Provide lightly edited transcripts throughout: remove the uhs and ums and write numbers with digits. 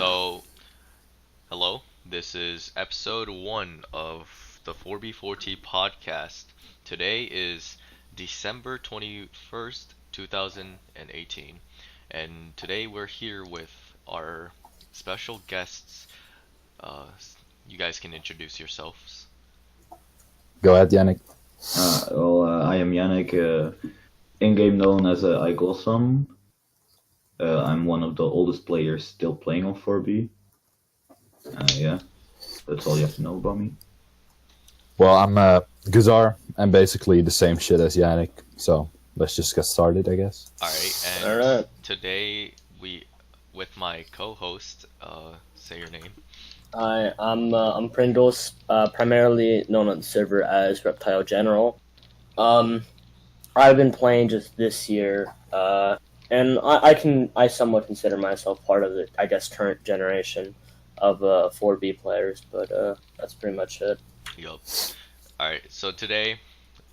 So, hello. This is episode 1 of the 4B4T podcast. Today is December 21st, 2018. And today we're here with our special guests. Uh, you guys can introduce yourselves. Go ahead, Yannick. I am Yannick, in-game known as Igosam. I'm one of the oldest players still playing on 4B. Yeah, that's all you have to know about me. Well, I'm Guzar. I'm basically the same shit as Yannick, so let's just get started, I guess. Alright, today with my co-host, say your name. Hi, I'm Pringles, primarily known on the server as Reptile General. I've been playing just this year, and I somewhat consider myself part of the, I guess, current generation of 4B players, but that's pretty much it. Yup. Alright, so today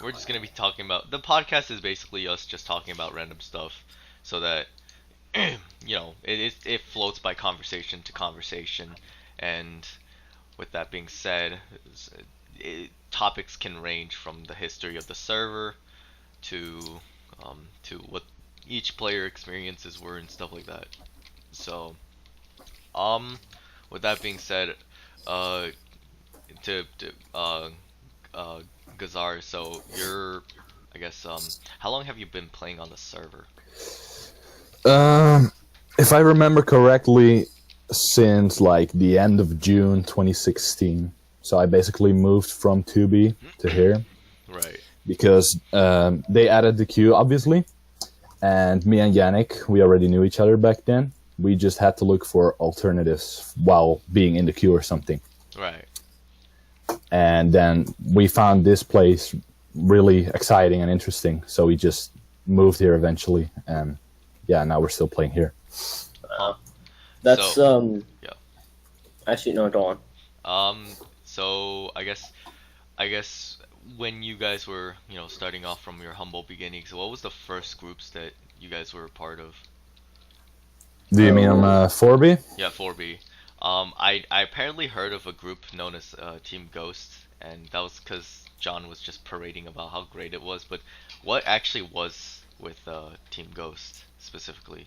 we're just gonna be talking about the podcast is basically us just talking about random stuff so that it floats by conversation to conversation. And with that being said, topics can range from the history of the server to what each player experiences were and stuff like that. So, with that being said, Guzar, so I guess, how long have you been playing on the server? If I remember correctly, since like the end of June 2016. So I basically moved from 2B to here. Right. Because they added the queue, obviously. And me and Yannick, we already knew each other back then. We just had to look for alternatives while being in the queue or something. Right. And then we found this place really exciting and interesting. So we just moved here eventually. And yeah, now we're still playing here. That's yeah. Actually, no, go on. So I guess when you guys were, starting off from your humble beginnings, what was the first groups that you guys were a part of? Do you mean on 4B? Yeah, 4B. I apparently heard of a group known as Team Ghost, and that was because John was just parading about how great it was. But what actually was with Team Ghost specifically?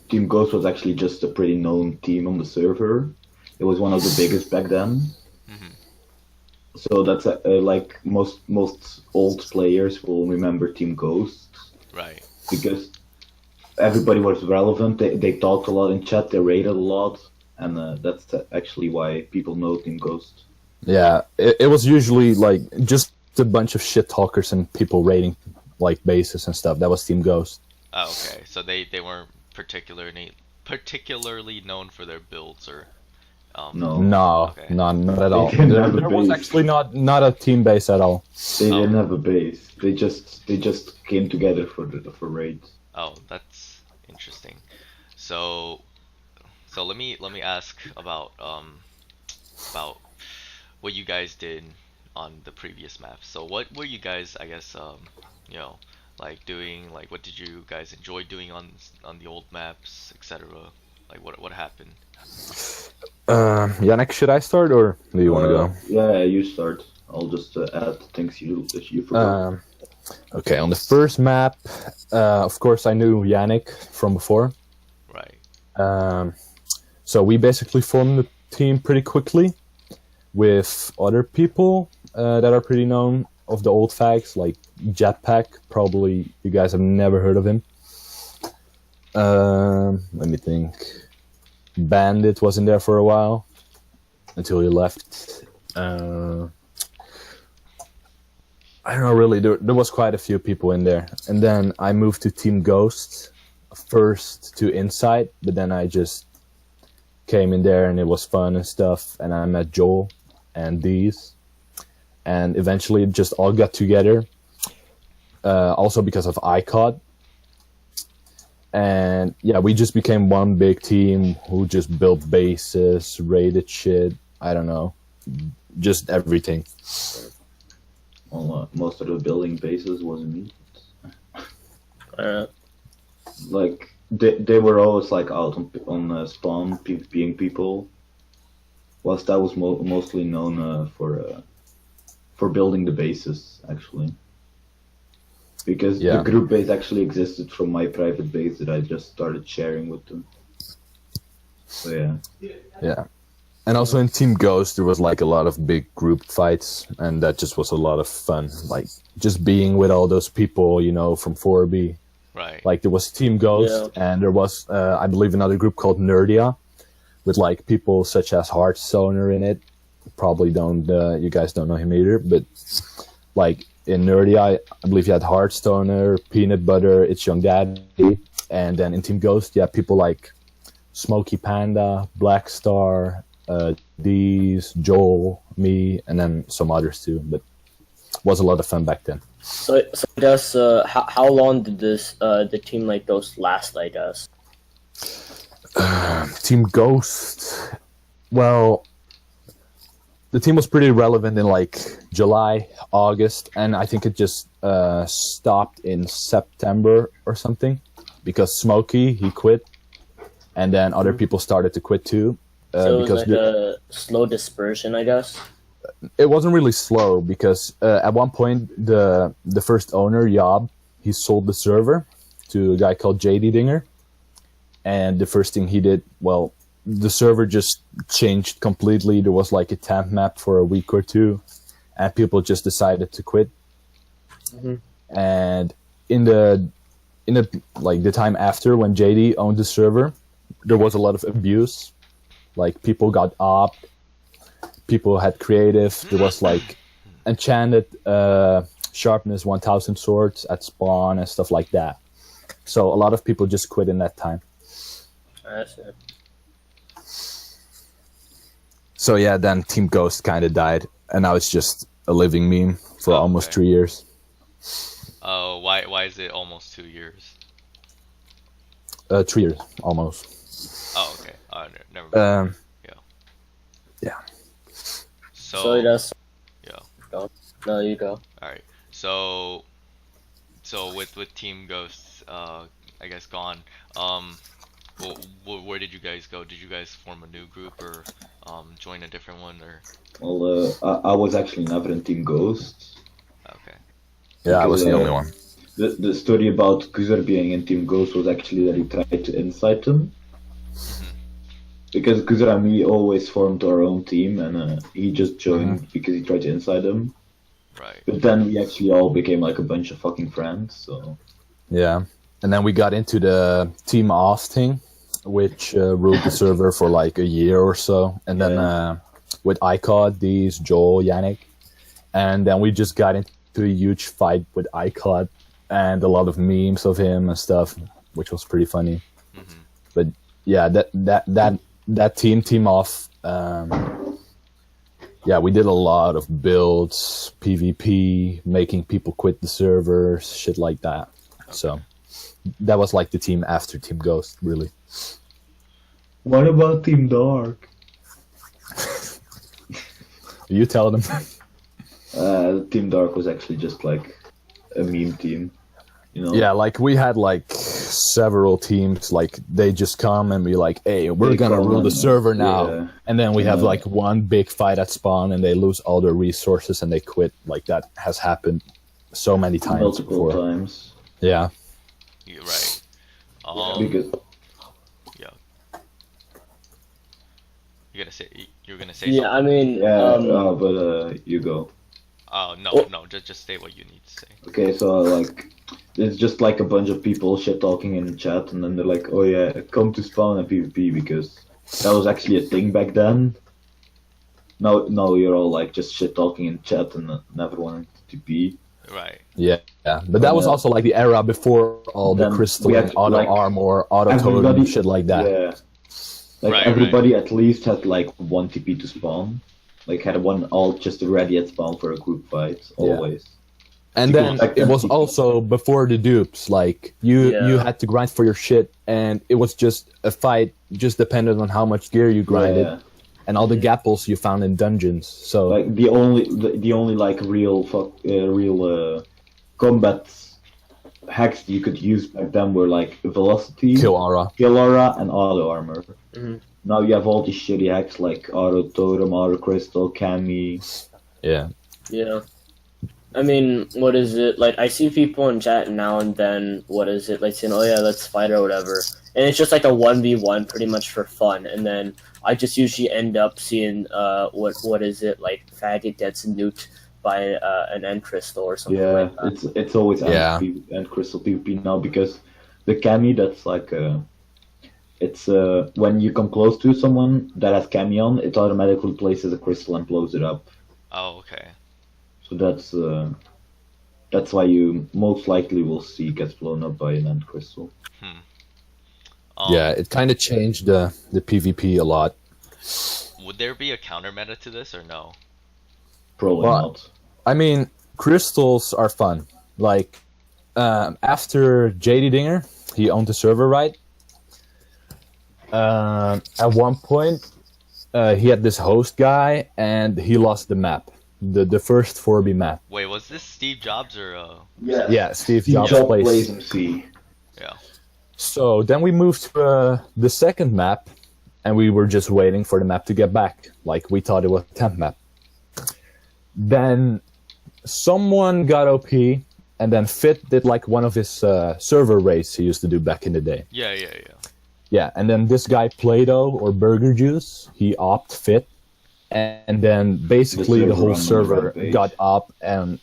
Team Ghost was actually just a pretty known team on the server. It was one of the biggest back then. Mm-hmm. So that's like most old players will remember Team Ghost. Right. Because everybody was relevant. They talked a lot in chat. They raided a lot, and that's actually why people know Team Ghost. Yeah, it was usually like just a bunch of shit talkers and people raiding like bases and stuff. That was Team Ghost. Oh, okay. So they weren't particularly known for their builds or. No, okay. not at all. They didn't have a There was base. actually not a team base at all. They didn't have a base. They just came together for raids. Oh, that's interesting. So let me ask about what you guys did on the previous map. So what were you guys, I guess, like doing? Like, what did you guys enjoy doing on the old maps, etc.? Like, what happened? Yannick, should I start or do you want to go? Yeah, you start. I'll just add things you forgot. Okay, on the first map, of course I knew Yannick from before. Right. So we basically formed the team pretty quickly with other people that are pretty known of the old fags, like Jetpack. Probably you guys have never heard of him. Let me think. Bandit was in there for a while until he left. I don't know, really. There was quite a few people in there, and then I moved to Team Ghost first to Inside, but then I just came in there and it was fun and stuff. And I met Joel and Deez, and eventually it just all got together. Also because of iCod. And yeah, we just became one big team who just built bases, raided shit, I don't know, just everything. Well, most of the building bases was me. Uh, Like, they were always like out on spawn PvPing people, whilst I was mostly known for building the bases actually. Because Yeah. the group base actually existed from my private base that I just started sharing with them. So yeah. Yeah. And also in Team Ghost, there was like a lot of big group fights, and that just was a lot of fun. Like just being with all those people, you know, from 4B. Right. Like there was Team Ghost, and there was, I believe, another group called Nerdia, with like people such as Hearthstoner in it. Probably don't, you guys don't know him either, but like in Nerdia, I believe you had Hearthstoner, Peanut Butter, It's Young Daddy, and then in Team Ghost, yeah, people like Smoky Panda, Black Star, Deez, Joel, me, and then some others too. But it was a lot of fun back then. So I guess how long did the team like Ghost last? I guess. Team Ghost, well, the team was pretty relevant in like July, August, and I think it just stopped in September or something because Smokey, he quit, and then other people started to quit too. So it was because like a slow dispersion, I guess. it wasn't really slow because at one point the first owner, Yob, he sold the server to a guy called JD Dinger, and the first thing he did, well, the server just changed completely. There was like a temp map for a week or two, and people just decided to quit. Mm-hmm. And in the like the time after, when JD owned the server, there was a lot of abuse. Like people got opt, people had creative. There was like enchanted sharpness 1000 swords at spawn and stuff like that. So a lot of people just quit in that time. That's it. So yeah, then Team Ghost kind of died, and now it's just a living meme for almost 3 years. Oh, why is it almost 2 years? 3 years almost. Oh, okay. Never mind. Yeah. So that's. yeah. Go. No, you go. All right. So with Team Ghosts, I guess gone. Where did you guys go? Did you guys form a new group or join a different one or? Well, I was actually never in Team Ghost. Okay. Yeah, I was the Because, only one. The story about Guzar being in Team Ghost was actually that he tried to incite him. Because Guzar and me always formed our own team, and he just joined because he tried to incite him. Right. But then we actually all became like a bunch of fucking friends, so... Yeah, and then we got into the Team Off thing, which ruled the server for like a year or so. And then with iCod, these, Joel, Yannick. And then we just got into a huge fight with iCod and a lot of memes of him and stuff, which was pretty funny. Mm-hmm. But yeah, that team off, yeah, we did a lot of builds, PvP, making people quit the servers, shit like that. Okay. So that was like the team after Team Ghost, really. What about Team Dark? You tell them. Team Dark was actually just like a meme team, you know? Yeah, like we had like several teams, like they just come and be like, hey, we're gonna rule the server now. Yeah. And then we have like one big fight at spawn and they lose all their resources and they quit. Like that has happened so many times Multiple before. times. Yeah. You're right. Because yeah. You're gonna say Yeah, something? I mean, but you go. Oh no, just say what you need to say. Okay, so like, it's just like a bunch of people shit talking in the chat, and then they're like, "Oh yeah, come to spawn and PvP," because that was actually a thing back then. Now you're all like just shit talking in chat and never wanting to be. Right. Yeah, but that was also like the era before all the crystal and auto like, armor, auto totem, shit like that. Yeah, like Right, everybody at least had like one TP to spawn, like had one all just ready at spawn for a group fight always. And then it was also before the dupes, like you had to grind for your shit, and it was just a fight, just depended on how much gear you grinded, and all the gapples you found in dungeons. So like the only like real combat hacks you could use back then were like velocity, Kill aura. kill aura, and auto armor. Mhm. Now you have all these shitty hacks like auto totem, auto crystal, cami. Yeah. Yeah. I mean, what is it? Like, I see people in chat now and then, what is it? Like, saying, oh yeah, let's fight or whatever. And it's just like a 1v1 pretty much for fun. And then I just usually end up seeing, what is it? Like, Faggot gets nuked by an end crystal or something Yeah, like that. it's always Yeah. and crystal PvP now because the cami that's like it's when you come close to someone that has cami on, it automatically places a crystal and blows it up. Oh, okay. So that's why you most likely will see gets blown up by an end crystal. Yeah, it kind of changed the PvP a lot. Would there be a counter meta to this or no? Probably Well, not. I mean, crystals are fun. Like, after JD Dinger, he owned the server, right? At one point, he had this host guy, and he lost the map. The first 4B map. Wait, was this Steve Jobs or Yeah, Steve Steve Jobs Jobs plays. plays MC. yeah? So then we moved to the second map, and we were just waiting for the map to get back. Like, we thought it was a temp map. Then someone got OP, and then Fit did like one of his server raids he used to do back in the day. Yeah. Yeah, and then this guy Play-Doh or Burger Juice, he opt Fit, and then basically the whole server got up, and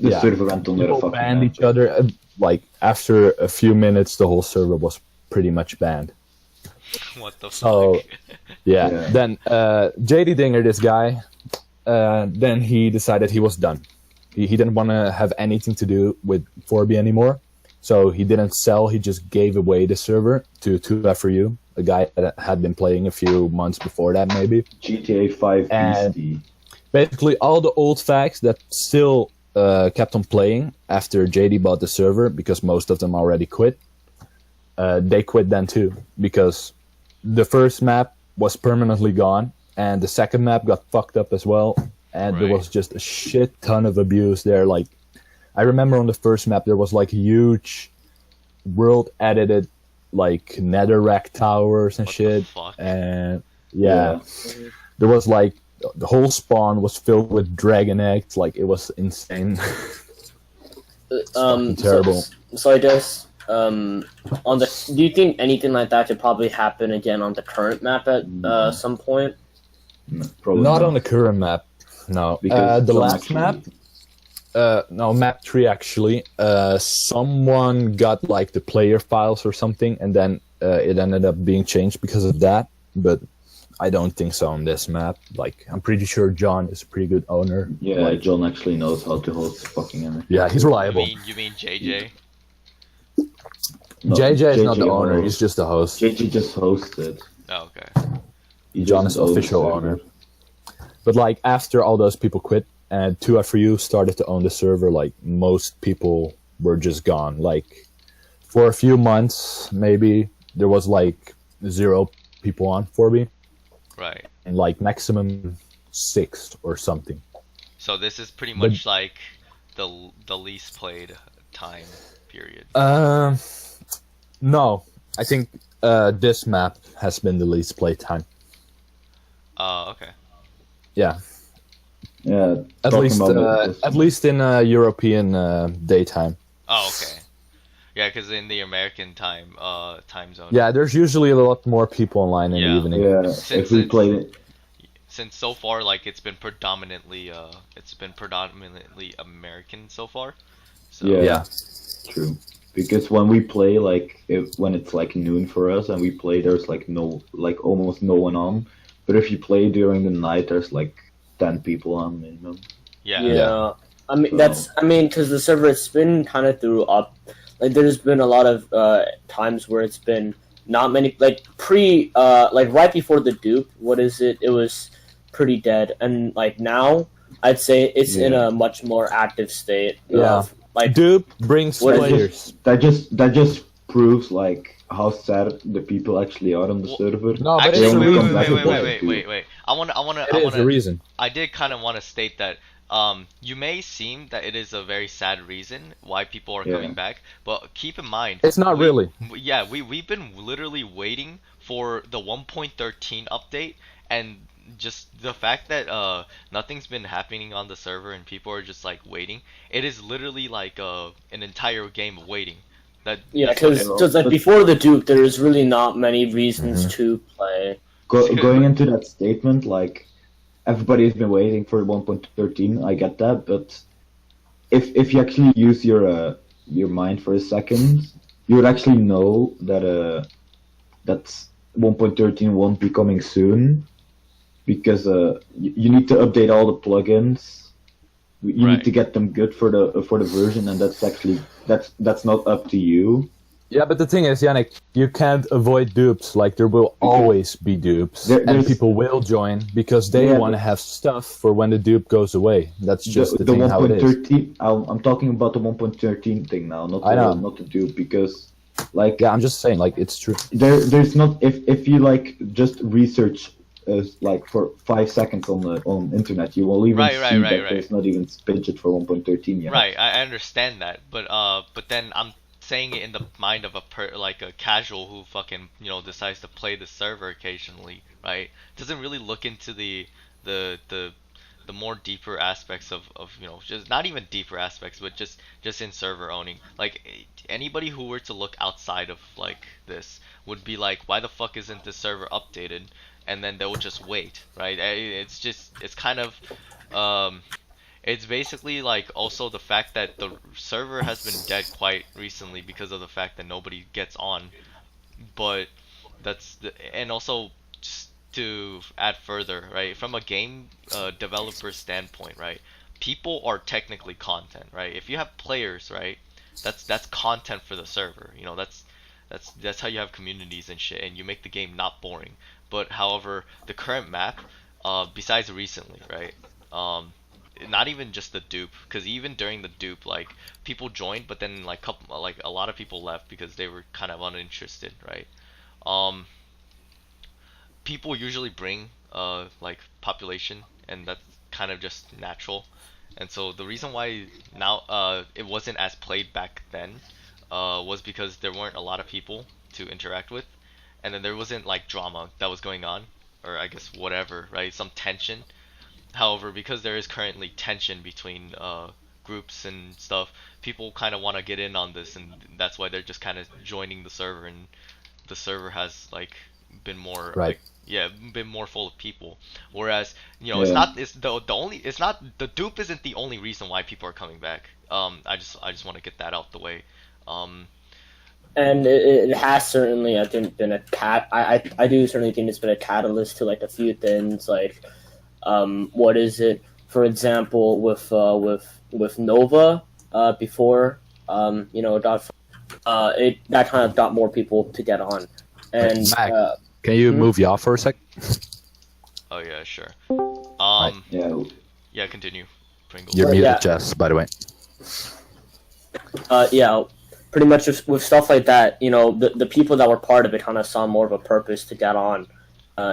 The yeah, server went on their people fucking banned rampage. each other. Like, after a few minutes, the whole server was pretty much banned. What the So, fuck? yeah. Yeah. Then JD Dinger, this guy, then he decided he was done. He didn't want to have anything to do with 4B anymore. So he didn't sell, he just gave away the server to 2FRU, a guy that had been playing a few months before that, maybe. GTA 5 And- BC. Basically, all the old facts that still kept on playing after JD bought the server, because most of them already quit, they quit then too, because the first map was permanently gone, and the second map got fucked up as well, and there Right. was just a shit ton of abuse there. Like, I remember on the first map there was like huge world edited like netherrack towers and What the shit, fuck? and yeah, there was like the whole spawn was filled with dragon eggs. Like, it was insane. fucking terrible. So I guess on the, do you think anything like that could probably happen again on the current map at some point? No, probably Not on the current map, no. Because The some last actually- map, no, map 3 actually. Someone got like the player files or something, and then it ended up being changed because of that. But I don't think so on this map. Like, I'm pretty sure John is a pretty good owner. Yeah, Like, John actually knows how to host fucking anarchy. yeah, he's You reliable. mean JJ? No, JJ is not the owner; hosts. he's just the host. JJ just hosted. Oh, okay. He John just is owns the official server. owner. But like, after all those people quit and 2FRU started to own the server, like, most people were just gone. Like, for a few months, maybe there was like 0 people on 4B, Right. and like maximum 6 or something. So this is pretty But- much like the least played time period. No, I think this map has been the least play time. Okay. Yeah, Yeah, at talking least about this- at least in European daytime. Oh, okay. Yeah, because in the American time zone. Yeah, there's usually a lot more people online in Yeah. the evening. Yeah, Since if we it's- played it, Since so far, like it's been predominantly American so far. So Yeah. Yeah. true. Because when we play, like, when it's like noon for us and we play, there's like almost no one on. But if you play during the night, there's like 10 people on minimum. yeah. Yeah. I mean, So- because the server, it's been kind of through up. Like, there's been a lot of times where it's been not many, like, like, right before the dupe, what is it? It was pretty dead. And, like, now, I'd say it's in Yeah. a much more active state. Yeah. Like, Dupe brings What is players. That just proves like how sad the people actually are on the Well, server. No, but Actually, it's a only wait, come reason. back wait, to wait, play wait, too. wait, wait. I It is a wanna. reason. I did kind of want to state that You may seem that it is a very sad reason why people are Yeah. coming back, but keep in mind, It's not really. yeah, we've been literally waiting for the 1.13 update, and just the fact that nothing's been happening on the server and people are just like waiting. It is literally like an entire game of waiting. Yeah, That's what because well, like but- before the Duke, there's really not many reasons Mhm. to play. Going into that statement, like everybody's been waiting for 1.13. I get that, but if you actually use your mind for a second, you would actually know that 1.13 won't be coming soon because you need to update all the plugins. You Right. need to get them good for the version, and that's not up to you. Yeah, but the thing is, Yannick, you can't avoid dupes. Like, there will always be dupes. And There's- people will join because they Yeah, want to but- have stuff for when the dupe goes away. That's just the thing how it is. 1.13. I'm talking about the 1.13 thing now, I know. not the dupe, because like Yeah, I'm just saying, like, it's true. there's not if you like just research like for 5 seconds on internet, you will even Right, see right, right, that right. there's not even budget for 1.13 yet. Right, I understand that, but then I'm saying it in the mind of like a casual who fucking decides to play the server occasionally, right? Doesn't really look into the the the more deeper aspects of just not even deeper aspects, but just in server owning. Like anybody who were to look outside of like this would be like, why the fuck isn't this server updated? And then they'll just wait, right? It's kind of it's basically like also the fact that the server has been dead quite recently because of the fact that nobody gets on. But and also just to add further, right? From a game developer standpoint, right? People are technically content, right? If you have players, right? That's content for the server. That's how you have communities and shit, and you make the game not boring. But however, the current map, besides recently, right? Not even just the dupe, because even during the dupe, like people joined, but then like a lot of people left because they were kind of uninterested, right? Um, People usually bring like population, and that's kind of just natural. And so the reason why now it wasn't as played back then was because there weren't a lot of people to interact with, and then there wasn't like drama that was going on, or I guess whatever, right? Some tension. However, because there is currently tension between groups and stuff, people kind of want to get in on this, and that's why they're just kind of joining the server, and the server has like been more Right. like yeah, been more full of people. Whereas it's Yeah. not it's the only it's not the dupe isn't the only reason why people are coming back. I just want to get that out the way. Um, And it has certainly, I think, been I do certainly think it's been a catalyst to like a few things, like what is it? For example, with Nova, before that kind of got more people to get on, and Mac. Can you move y'all for a sec? oh yeah, sure. Yeah. Yeah, continue. Pringle. You're Well, muted, yeah. Jess, by the way. pretty much with stuff like that, the people that were part of it kind of saw more of a purpose to get on.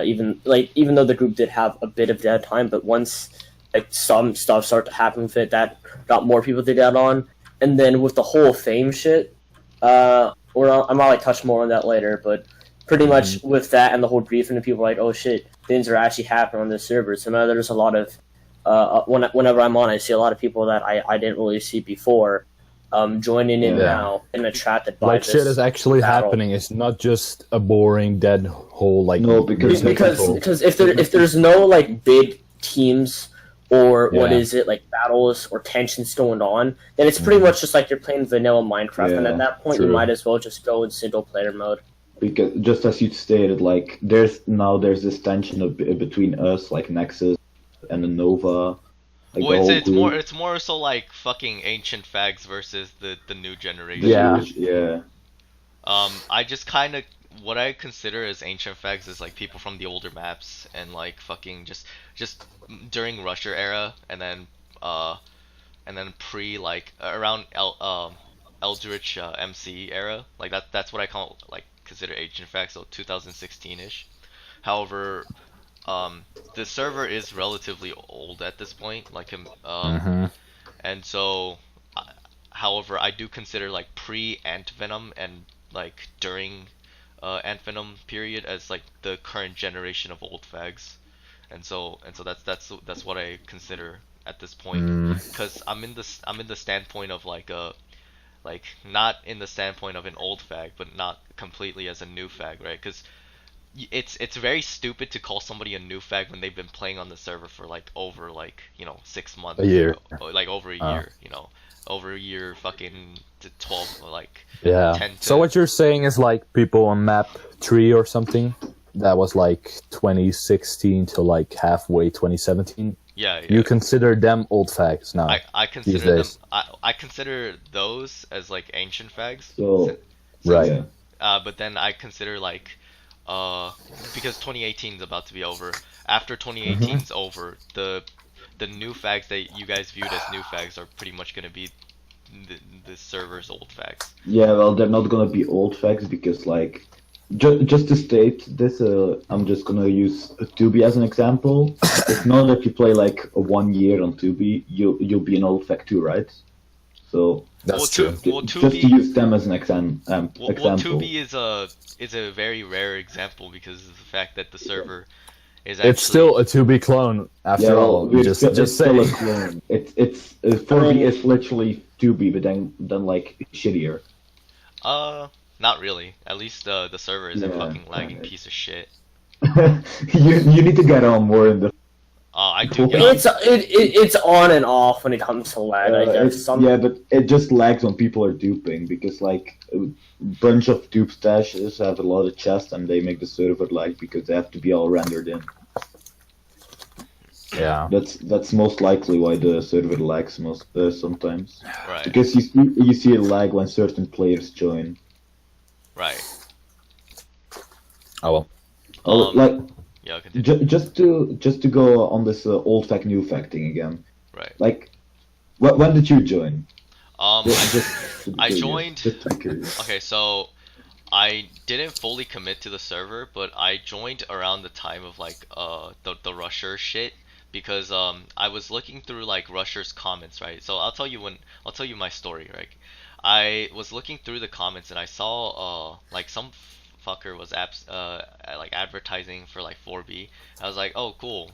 Even though the group did have a bit of dead time, but once like some stuff started to happen with it, that got more people to get on. And then with the whole fame shit, I might like touch more on that later, but pretty much with that and the whole briefing, and people are like, oh shit, things are actually happening on this server. So now there's a lot of whenever I'm on, I see a lot of people that I didn't really see before joining in Yeah. now and attracted by Like, this shit is actually battle. happening. It's not just a boring, dead hole, like... No, because- people. Because if there's no like big teams or what Yeah. is it, like battles or tensions going on, then it's pretty much just like you're playing vanilla Minecraft, and Yeah, at that point you true. might as well just go in single player mode. Because just as you stated, like there's this tension between us, like Nexus and the Nova. Like Well, the it's whole more group. it's more so like fucking ancient fags versus the new generation. Yeah. Yeah. I just kind of what I consider as ancient fags is like people from the older maps and like fucking just during Rusher era and then pre like around Eldritch MC era, like that's what I call like consider ancient fags, so 2016ish. However, the server is relatively old at this point, like Mm-hmm. and so, uh, however, I do consider like pre-Ant Venom and like during Ant Venom period as like the current generation of old fags, and so that's what I consider at this point, because I'm in the standpoint of like not in the standpoint of an old fag, but not completely as a new fag, right? Because it's very stupid to call somebody a new fag when they've been playing on the server for like over like 6 months, A year. like over a Uh, year, over a year, fucking to 12, like Yeah. 10 So to what you're saying is like people on map 3 or something that was like 2016 to like halfway 2017. yeah, yeah. You consider them old fags now. I these consider them days. I consider those as like ancient fags. So Right. yeah. But then I consider like because 2018 is about to be over. After 2018 is over, the new fags that you guys viewed as new fags are pretty much gonna be the server's old fags. Yeah, well, they're not gonna be old facts because, like, just to state this, I'm just gonna use 2B as an example. If now that you play like 1 year on 2B, you'll be an old fact too, right? So That's well, true. Well, just to 2B use them as an well, example. 2B is a very rare example because of the fact that the server is actually It's still a 2B clone after Yeah, all. well, Just it's say. still a clone. It's 4B is literally 2B, but then like shittier. not really. At least the server is a Yeah, fucking lagging alright. piece of shit. you need to get on more in the. I do get on. It's on and off when it comes to lag. I guess Yeah, but it just lags when people are duping because like a bunch of dupe stashes have a lot of chests and they make the server lag because they have to be all rendered in. Yeah. That's most likely why the server lags most sometimes Right, because you see a lag when certain players join. right. Oh well. Oh, Um, like Yeah, I'll continue. just to go on this old fact new fact thing again. Right. Like, when did you join? I Just to be I curious, joined. Just to be curious. Okay, so I didn't fully commit to the server, but I joined around the time of like the Rusher shit because I was looking through like Rusher's comments, right? So I'll tell you my story, right? I was looking through the comments and I saw like some fucker was like advertising for like 4B. I was like, "Oh, cool.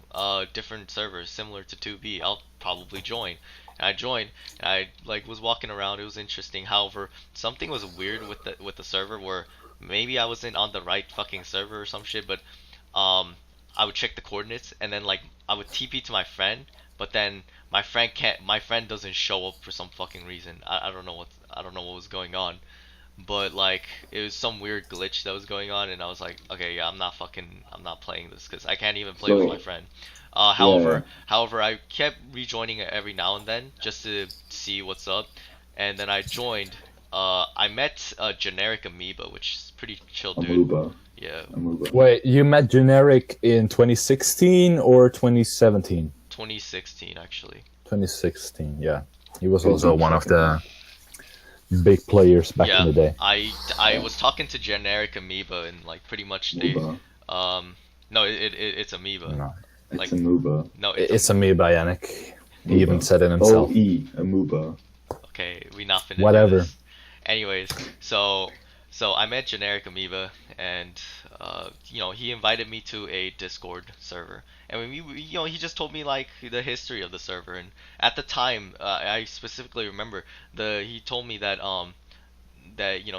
Different servers similar to 2B. I'll probably join." And I joined, and I like was walking around. It was interesting. However, something was weird with the server where maybe I wasn't on the right fucking server or some shit, but I would check the coordinates and then like I would TP to my friend, but then my friend doesn't show up for some fucking reason. I don't know what was going on. But like it was some weird glitch that was going on, and I was like, okay, yeah, I'm not playing this because I can't even play with So my friend. yeah, However, I kept rejoining it every now and then just to see what's up, and then I joined. I met a generic amoeba, which is pretty chill, dude. Amoeba, Yeah, Amoeba. Wait, you met Generic in 2016 or 2017? 2016 actually. 2016, yeah. He was also one of the big players back Yeah, in the day. I was talking to generic amoeba and like pretty much they Amoeba. no it's amoeba. No. It's Like Amoeba. no It's Amoeba, Yannick. He even Amoeba. said it himself. OE, Amoeba. Okay, we not finna do Whatever. this. Anyways, so I met generic amoeba, and he invited me to a Discord server, and he just told me like the history of the server, and at the time, I specifically remember he told me that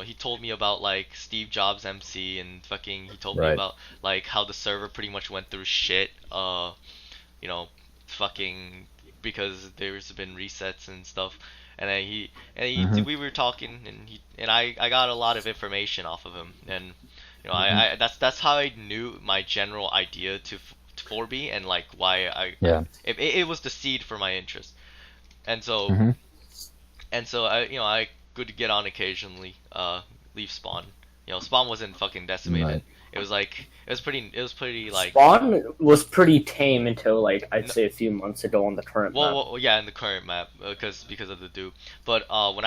he told me about like Steve Jobs MC, and fucking he told me Right. about like how the server pretty much went through shit, fucking because there's been resets and stuff. And then we were talking, and I got a lot of information off of him, and that's how I knew my general idea to 4B, and like why Yeah. it was the seed for my interest, and so Mhm. I could get on occasionally, leave spawn. Spawn wasn't fucking decimated. Right. It was pretty like Spawn was pretty tame until like I'd say a few months ago on the current map. well, yeah, in the current map, because of the dupe. But when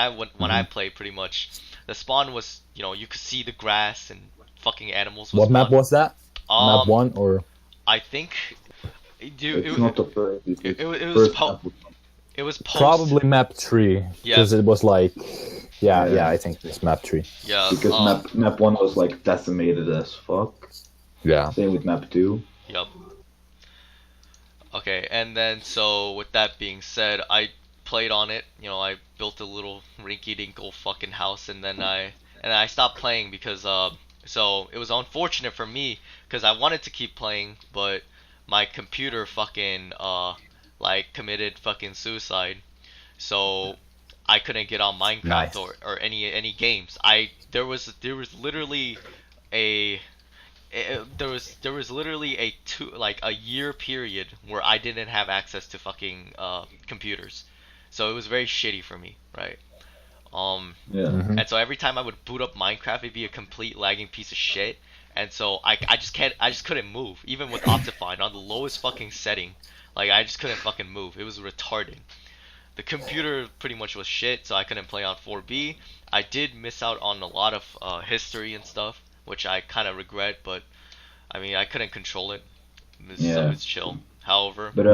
I played, pretty much the spawn was you could see the grass and fucking animals. Was What map spawn. was that? Map 1 or? I think, dude, It's not the first. it was First po episode. it was post. Probably map 3, Yeah. because it was like, Yeah. yeah, I think it's map 3. Yeah. Because map 1 was like decimated as fuck. Yeah. Same with map 2. Yep. Okay, and then so with that being said, I played on it. You know, I built a little rinky-dinkle fucking house, and then I stopped playing because so it was unfortunate for me because I wanted to keep playing, but my computer fucking like committed fucking suicide, so I couldn't get on Minecraft Nice. or any games. There was literally a there was literally a year period where I didn't have access to fucking computers, so it was very shitty for me, right? Yeah. Mhm. And so every time I would boot up Minecraft, it'd be a complete lagging piece of shit, and so I just couldn't move even with Optifine on the lowest fucking setting. Like I just couldn't fucking move. It was retarding. The computer pretty much was shit, so I couldn't play on 4B. I did miss out on a lot of history and stuff, which I kind of regret, but I mean I couldn't control it, so Yeah. it's chill. However, But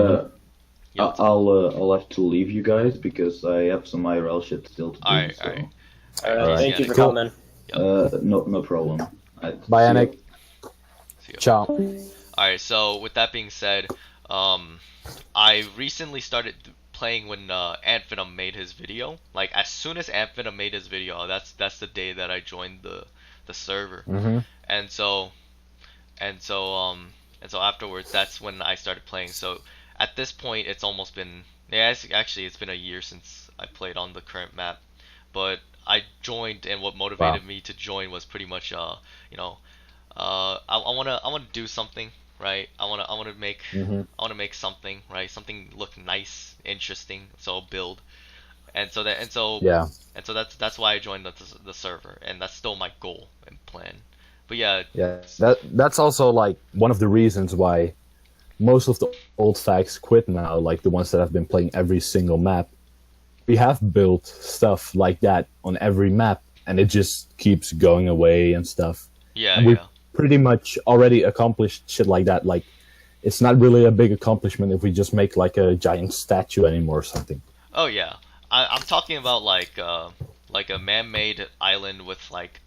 Yep. I'll have to leave you guys because I have some IRL shit still to do. Alright, so, alright. Alright. Thank you for Cool. coming. no problem. Bye, See ya. Yannick. See ya. Ciao. Alright, so with that being said, I recently started playing when Antvenom made his video. Like as soon as Antvenom made his video, that's the day that I joined the server. Mhm. And so afterwards, that's when I started playing. So at this point, it's almost been it's been a year since I played on the current map. But I joined, and what motivated me to join was pretty much you know I wanna do something, right? I wanna make Mhm. I wanna make something, right? Something look nice, interesting. So I'll build, Yeah. and so that's why I joined the server, and that's still my goal and plan. But yeah, Yeah. That's also like one of the reasons why most of the old fags quit now, like the ones that have been playing every single map. We have built stuff like that on every map, and it just keeps going away and stuff. yeah, And we've yeah. pretty much already accomplished shit like that. Like, it's not really a big accomplishment if we just make like a giant statue anymore or something. Oh yeah, I'm talking about like a man-made island with like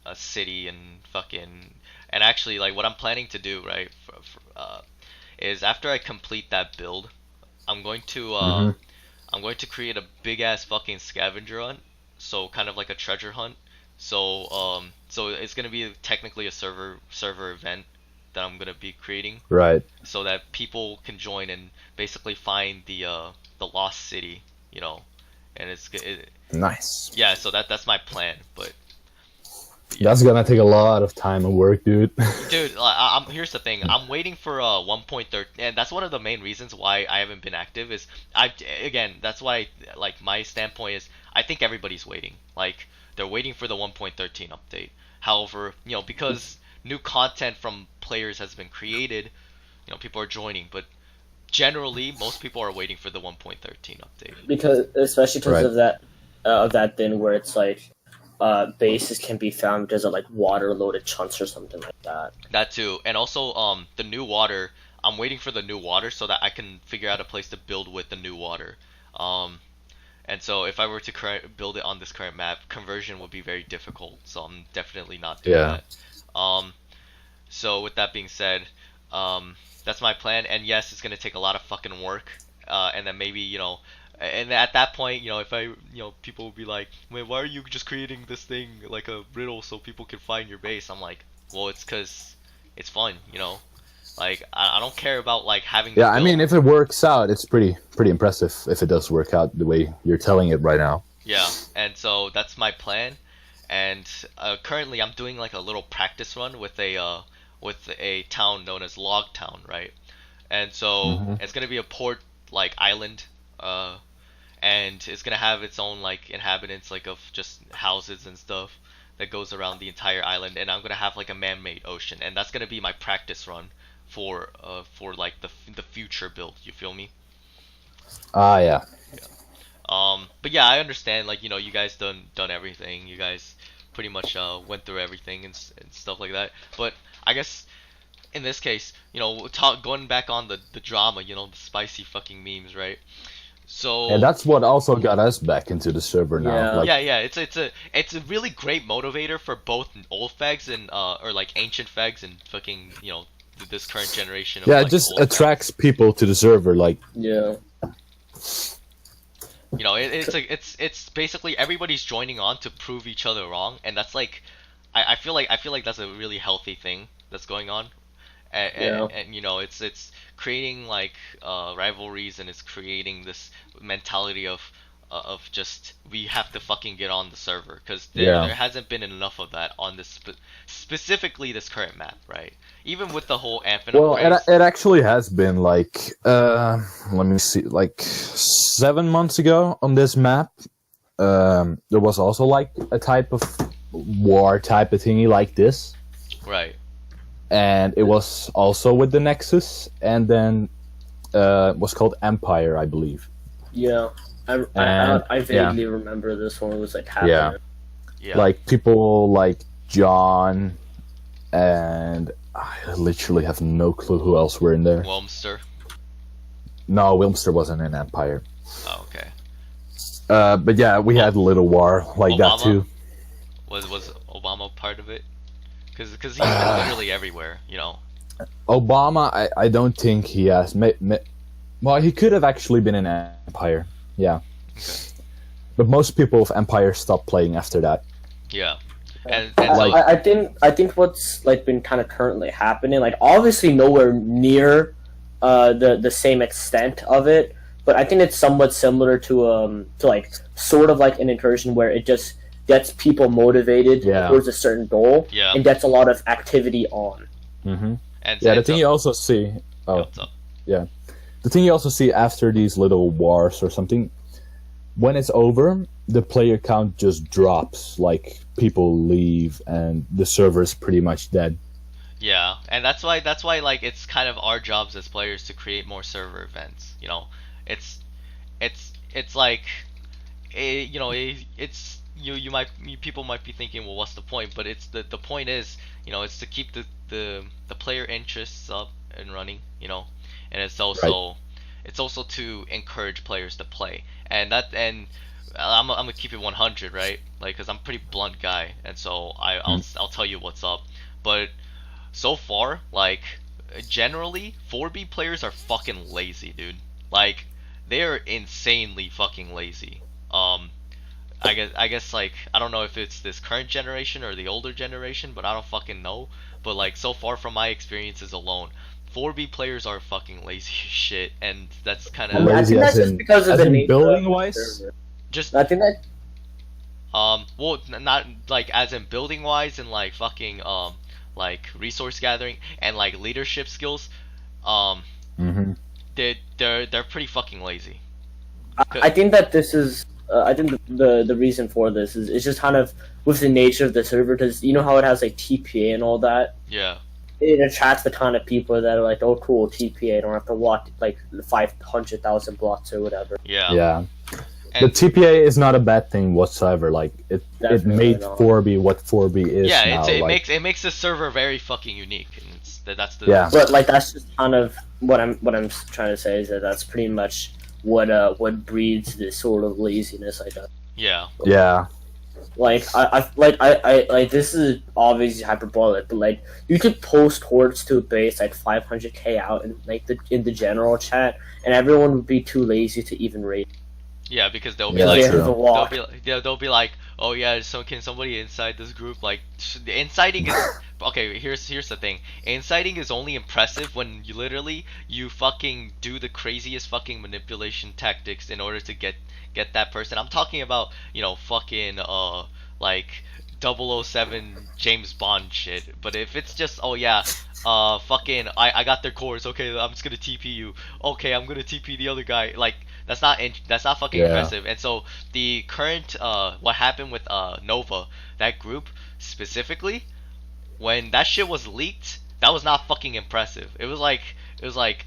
a city and fucking and actually like what I'm planning to do, right, is after I complete that build, I'm going to Mhm. I'm going to create a big ass fucking scavenger hunt, so kind of like a treasure hunt. So it's gonna be technically a server event that I'm gonna be creating, Right. so that people can join and basically find the lost city, you know, and Nice. yeah. So that's my plan, but That's gonna take a lot of time and work, dude. dude, here's the thing. I'm waiting for 1.30, and that's one of the main reasons why I haven't been active. Is that's why like my standpoint is I think everybody's waiting. Like they're waiting for the 1.13 update. However, you know, because new content from players has been created, you know, people are joining. But generally, most people are waiting for the 1.13 update. Especially because Right. of that thing where it's like bases can be found because of like water loaded chunks or something like that. That too, and also the new water. I'm waiting for the new water so that I can figure out a place to build with the new water. And so if I were to build it on this current map, conversion would be very difficult. So I'm definitely not doing Yeah. that. So with that being said, that's my plan. And yes, it's gonna take a lot of fucking work. And then maybe, you know, and at that point, you know, if people will be like, wait, why are you just creating this thing like a riddle so people can find your base? I'm like, well, it's 'cause it's fun, you know. Like I don't care about like having. Yeah, I mean, if it works out, it's pretty impressive if it does work out the way you're telling it right now. Yeah, and so that's my plan. And currently, I'm doing like a little practice run with a town known as Log Town, right? And so it's gonna be a port like island, and it's gonna have its own like inhabitants like of just houses and stuff that goes around the entire island. And I'm gonna have like a man-made ocean, and that's gonna be my practice run for like the future build. You feel me? Ah, yeah. But yeah, I understand. Like, you know, you guys done everything. You guys pretty much went through everything and stuff like that. But I guess in this case, going back on the drama, the spicy fucking memes, right? So And that's what also got us back into the server now. Yeah. Like, yeah, it's a really great motivator for both old fags and or like ancient fags and fucking this current generation of yeah, like it just old fags. attracts people to the server. Like, Yeah. It's basically everybody's joining on to prove each other wrong, and that's like I feel like that's a really healthy thing that's going on. And it's creating like rivalries, and it's creating this mentality of just we have to fucking get on the server, because there hasn't been enough of that on this specifically this current map, right? Even with the whole Infinite well, race. it actually has been like, let me see, like 7 months ago on this map. There was also like a type of war type of thingy like this. Right. And it was also with the Nexus, and then it was called Empire, I believe. Yeah. I vaguely remember this one was like happening. Yeah. Like people like John, and I literally have no clue who else were in there. Wilmster. No, Wilmster wasn't in Empire. Oh, okay. But yeah, we had a little war like that Obama? too. Was Obama part of it? Because he's been literally everywhere, Obama, I don't think he has. Well, he could have actually been in Empire. Yeah. Okay. But most people of Empire stopped playing after that. Yeah. And Like- so, I think what's like been kind of currently happening, like obviously nowhere near the same extent of it, but I think it's somewhat similar to like sort of like an incursion where it just gets people motivated towards a certain goal Yeah. and gets a lot of activity on. Mm-hmm. and Yeah, the and thing so- you also see. Oh, What's up? yeah. The thing you also see after these little wars or something, when it's over, the player count just drops. Like people leave, and the server is pretty much dead. Yeah, and that's why like it's kind of our jobs as players to create more server events. It's like, it's people might be thinking, well, what's the point? But it's the point is, it's to keep the player interests up and running, and it's also to encourage players to play, and I'm gonna keep it 100, right? Like, cause I'm a pretty blunt guy, and so I'll tell you what's up. But so far, like, generally 4B players are fucking lazy, dude. Like, they are insanely fucking lazy. I guess like, I don't know if it's this current generation or the older generation, but I don't fucking know. But like, so far from my experiences alone, 4B players are fucking lazy as shit, and that's kind I mean, of I Lazy think that's as just in- because of as the in nature building of the wise? server. just I think that well, not like as in building wise and like fucking like resource gathering and like leadership skills. Mm-hmm. They're pretty fucking lazy. I think that this is. I think the reason for this is it's just kind of with the nature of the server, because you know how it has like TPA and all that. Yeah. It attracts the kind of people that are like, oh, cool, TPA. I don't have to watch like 500,000 blocks or whatever. Yeah. Yeah. And The TPA is not a bad thing whatsoever. Like it Definitely made not. 4B what 4B is yeah, now. it like, makes the server very fucking unique, and that's the Yeah. But like that's just kind of what I'm trying to say is that that's pretty much what breeds this sort of laziness, I guess. yeah. yeah. Like I this is obviously hyperbolic, but like you could post hordes to a base like 500k out in like in the general chat, and everyone would be too lazy to even raid. Yeah, because they'll be Yeah, like, that's true. they'll be like, oh yeah, so can somebody inside this group? Like, the inciting is okay. Here's the thing. Inciting is only impressive when you fucking do the craziest fucking manipulation tactics in order to get that person. I'm talking about fucking like 007 James Bond shit. But if it's just, oh yeah, fucking I got their cores. Okay, I'm just gonna TP you. Okay, I'm gonna TP the other guy. Like, that's not fucking Yeah. impressive. And so the current what happened with Nova, that group specifically, when that shit was leaked, that was not fucking impressive. It was like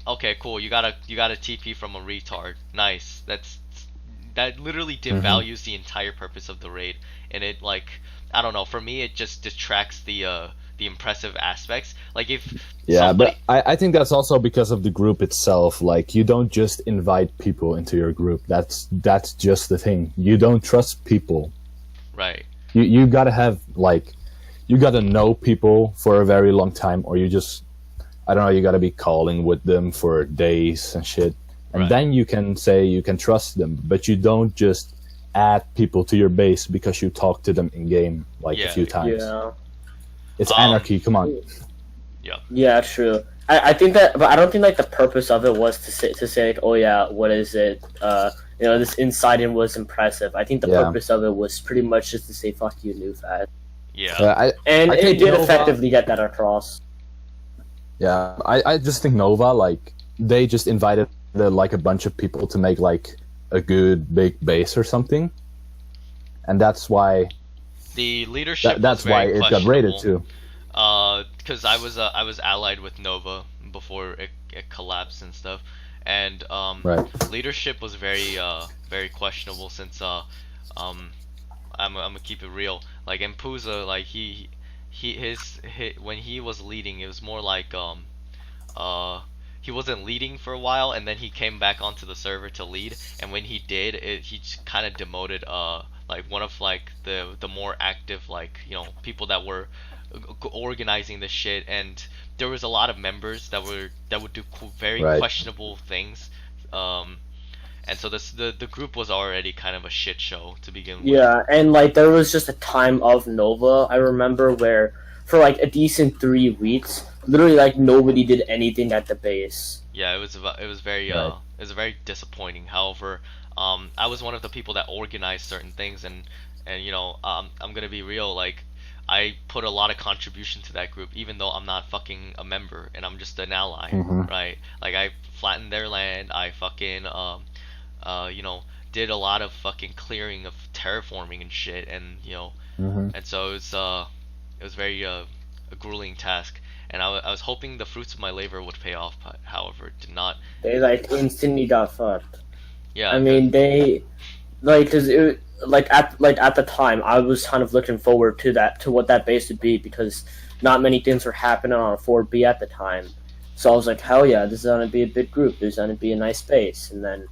okay, cool, you got a TP from a retard. Nice. That literally devalues the entire purpose of the raid, and it, like, I don't know, for me it just detracts the the impressive aspects. Like if Yeah, somebody, but I think that's also because of the group itself. Like, you don't just invite people into your group. That's just the thing. You don't trust people. right, You gotta have, like, you gotta know people for a very long time, or you just, I don't know, you gotta be calling with them for days and shit. And Right. then you can say you can trust them, but you don't just add people to your base because you talk to them in game like a Yeah. few times. Yeah. It's Um, anarchy, come on. Yeah, true. I think that, but I don't think like the purpose of it was to say like, oh yeah, what is it? This incident was impressive. I think the Yeah. purpose of it was pretty much just to say fuck you, Newfat. yeah, And I it think did Nova- effectively get that across. I just think Nova, like, they just invited like a bunch of people to make like a good big base or something, and that's why the leadership. that's was very why it got rated questionable. too. Because I was allied with Nova before it collapsed and stuff, and Right. leadership was very questionable since I'm gonna keep it real. Like Empuza, like his when he was leading, it was more like he wasn't leading for a while, and then he came back onto the server to lead. And when he did, he kind of demoted like one of like the more active, like, you know, people that were organizing the shit. And there was a lot of members that would do very Right. questionable things. And so the group was already kind of a shit show to begin with. Yeah, and like there was just a time of Nova, I remember, where for like a decent 3 weeks, literally like nobody did anything at the base. Yeah, it was very Right. it was very disappointing. However, I was one of the people that organized certain things, and you know, I'm gonna be real, like I put a lot of contribution to that group, even though I'm not fucking a member and I'm just an ally, Mhm. right? Like I flattened their land, I fucking you know, did a lot of fucking clearing of terraforming and shit, and you know, Mhm. and so it was very a grueling task, and I was hoping the fruits of my labor would pay off, but however, it did not. They like instantly got fucked. Yeah, I mean, they like cause it at the time I was kind of looking forward to what that base would be, because not many things were happening on 4B at the time. So I was like, hell yeah, this is gonna be a big group. This is gonna be a nice base. And then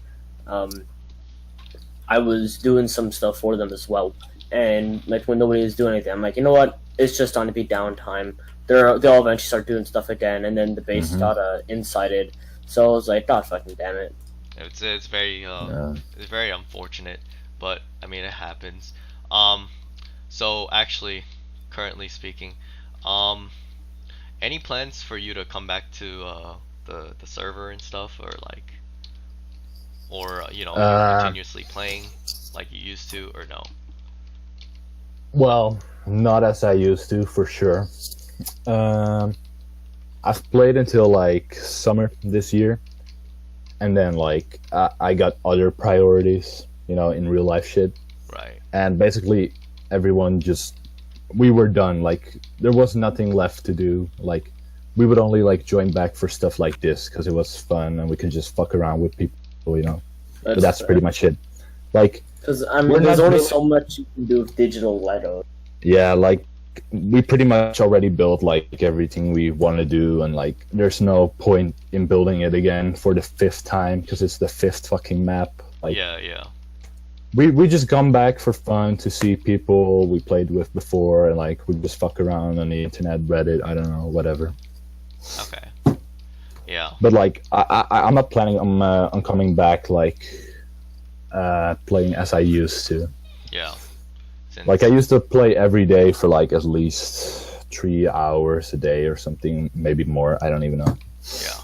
I was doing some stuff for them as well. And like when nobody was doing anything, I'm like, you know what? It's just gonna be downtime. They'll eventually start doing stuff again, and then the base Mhm. got incited. So I was like, God fucking damn it. it's very Yeah. it's very unfortunate, but I mean it happens. So actually, currently speaking, any plans for you to come back to the server and stuff, or like, or you know, you're continuously playing like you used to, or no? Well, not as I used to, for sure. I've played until like summer this year, and then like I got other priorities, you know, in real life shit. Right. And basically everyone we were done. Like, there was nothing left to do. Like, we would only like join back for stuff like this because it was fun and we could just fuck around with people, you know. But that's pretty much it. Like, Because I We're mean, there's not only really- so much you can do with digital Lego. yeah, like, we pretty much already built like everything we want to do, and like there's no point in building it again for the 5th time because it's the 5th fucking map. Like, Yeah. we just come back for fun to see people we played with before, and like we just fuck around on the internet, Reddit, I don't know, whatever. Okay. Yeah. But like I'm not planning on coming back like playing as I used to. Yeah. Since, Like, I used to play every day for like at least 3 hours a day or something, maybe more. I don't even know. yeah.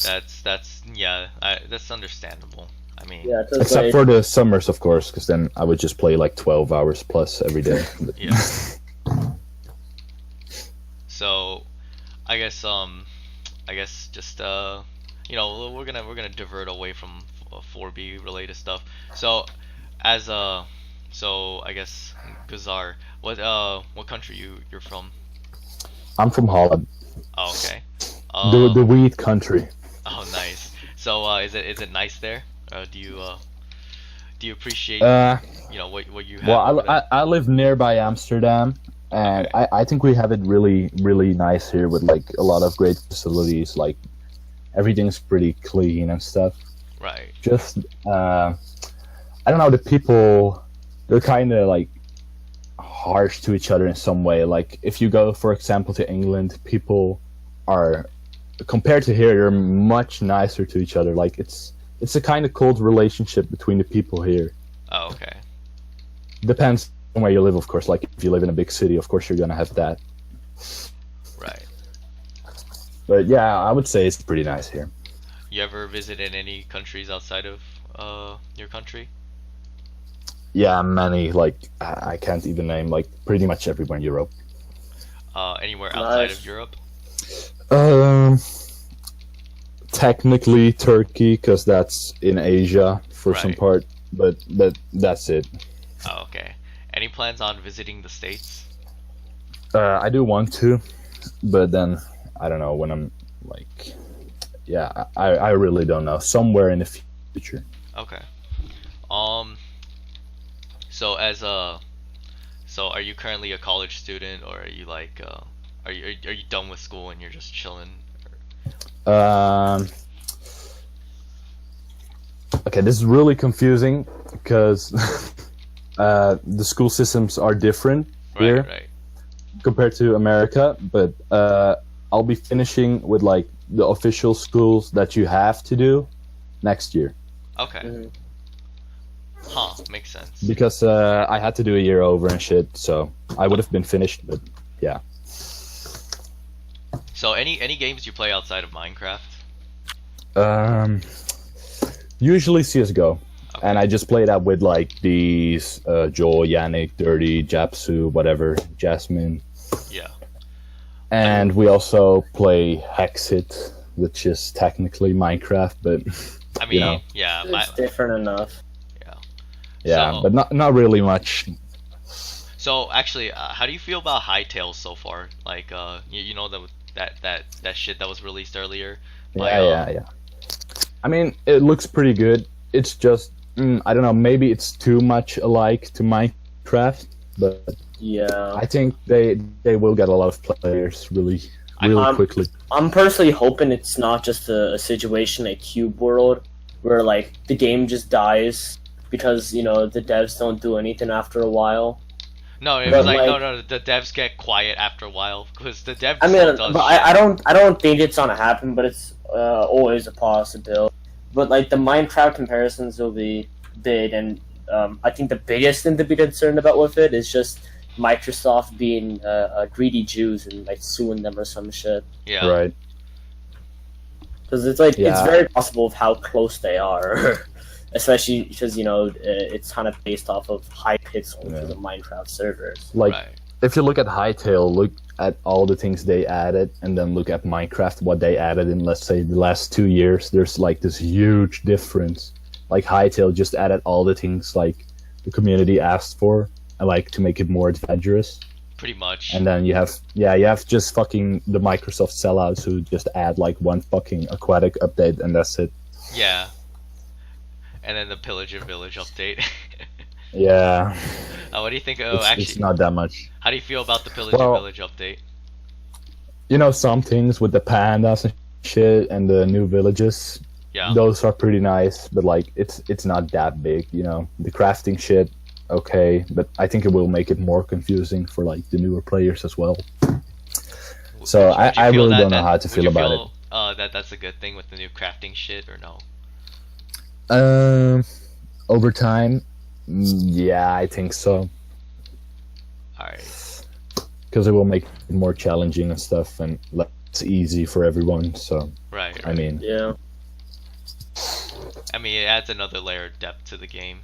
That's that's understandable. I mean, Yeah, 'cause, Except like, for the summers, of course, because then I would just play like 12 hours plus every day. yeah. So, I guess just you know, we're gonna divert away from 4B related stuff. So, as so I guess Guzar, what country you're from? I'm from Holland, Oh, okay. the weed country. Oh, nice. So, is it nice there? Do you appreciate Uh, you know what you have? well, over there? I live nearby Amsterdam, And Okay. I think we have it really, really nice here with like a lot of great facilities. Like everything's pretty clean and stuff. Right. Just I don't know, the people, they're kind of like harsh to each other in some way. Like if you go, for example, to England, people are, compared to here, they're much nicer to each other. Like it's a kind of cold relationship between the people here. Oh, okay. Depends on where you live, of course. Like if you live in a big city, of course you're gonna have that. Right. But yeah, I would say it's pretty nice here. You ever visited any countries outside of your country? Yeah, many. Like I can't even name. Like pretty much everywhere in Europe. Anywhere outside Nice. of Europe? Technically Turkey, because that's in Asia for some Right. part. But that's it. Oh, okay. Any plans on visiting the States? I do want to, but then I don't know when I'm like. Yeah, I really don't know. Somewhere in the future. Okay. Um. So as a, so are you currently a college student, or are you like, are you done with school and you're just chilling? Um, okay, this is really confusing because the school systems are different Right. here Right. compared to America. But I'll be finishing with like the official schools that you have to do next year Okay. Mhm. Huh. Makes sense. because I had to do a year over and shit. So I would have been finished, but yeah. So any games you play outside of Minecraft? Usually CS:GO. Okay. And I just play that with like these Joel, Yannick, Dirty, Japsu, whatever, Jasmine. Yeah. And we also play Hexit, which is technically Minecraft, but I mean, know. yeah. It's different enough. yeah, So- but not really much. So actually, how do you feel about Hytale so far? Like, you know that shit that was released earlier. by, Yeah. I mean, it looks pretty good. It's just I don't know, maybe it's too much alike to Minecraft, but Yeah. I think they will get a lot of players really I'm- quickly. I'm personally hoping it's not just a situation at Cube World where like the game just dies because you know the devs don't do anything after a while. No, it But, was like, like- no, the devs get quiet after a while because the dev I still mean, does but shit. I don't think it's gonna happen, but it's always a possibility. But like the Minecraft comparisons will be big, and I think the biggest thing to be concerned about with it is just Microsoft being greedy Jews and like suing them or some shit. Yeah. Right. Because it's like it's Yeah. very possible of how close they are, especially because you know it's kind of based off of high pixel Yeah. for the Minecraft servers. Like Right. if you look at Hytale, look at all the things they added, and then look at Minecraft, what they added in, let's say, the last 2 years. There's like this huge difference. Like Hytale just added all the things like the community asked for, and like to make it more adventurous. Pretty much. And then you have just fucking the Microsoft sellouts who just add like one fucking aquatic update, and that's it. Yeah. And then the Pillager Village update. Yeah, What do you think? Oh, it's actually, not that much. how do you feel about the Pillager Well- Village update? You know, some things with the pandas and shit and the new villages. Yeah. Those are pretty nice, but like it's not that big, you know. The crafting shit, okay, but I think it will make it more confusing for like the newer players as well. So Would you I feel really that- don't know that- how to would feel you about feel, that that's a good thing with the new crafting shit, or no? it. Over time, yeah, I think so, Alright. because it will make it more challenging and stuff, and less easy for everyone. So Right. I mean, Yeah, I mean, it adds another layer of depth to the game.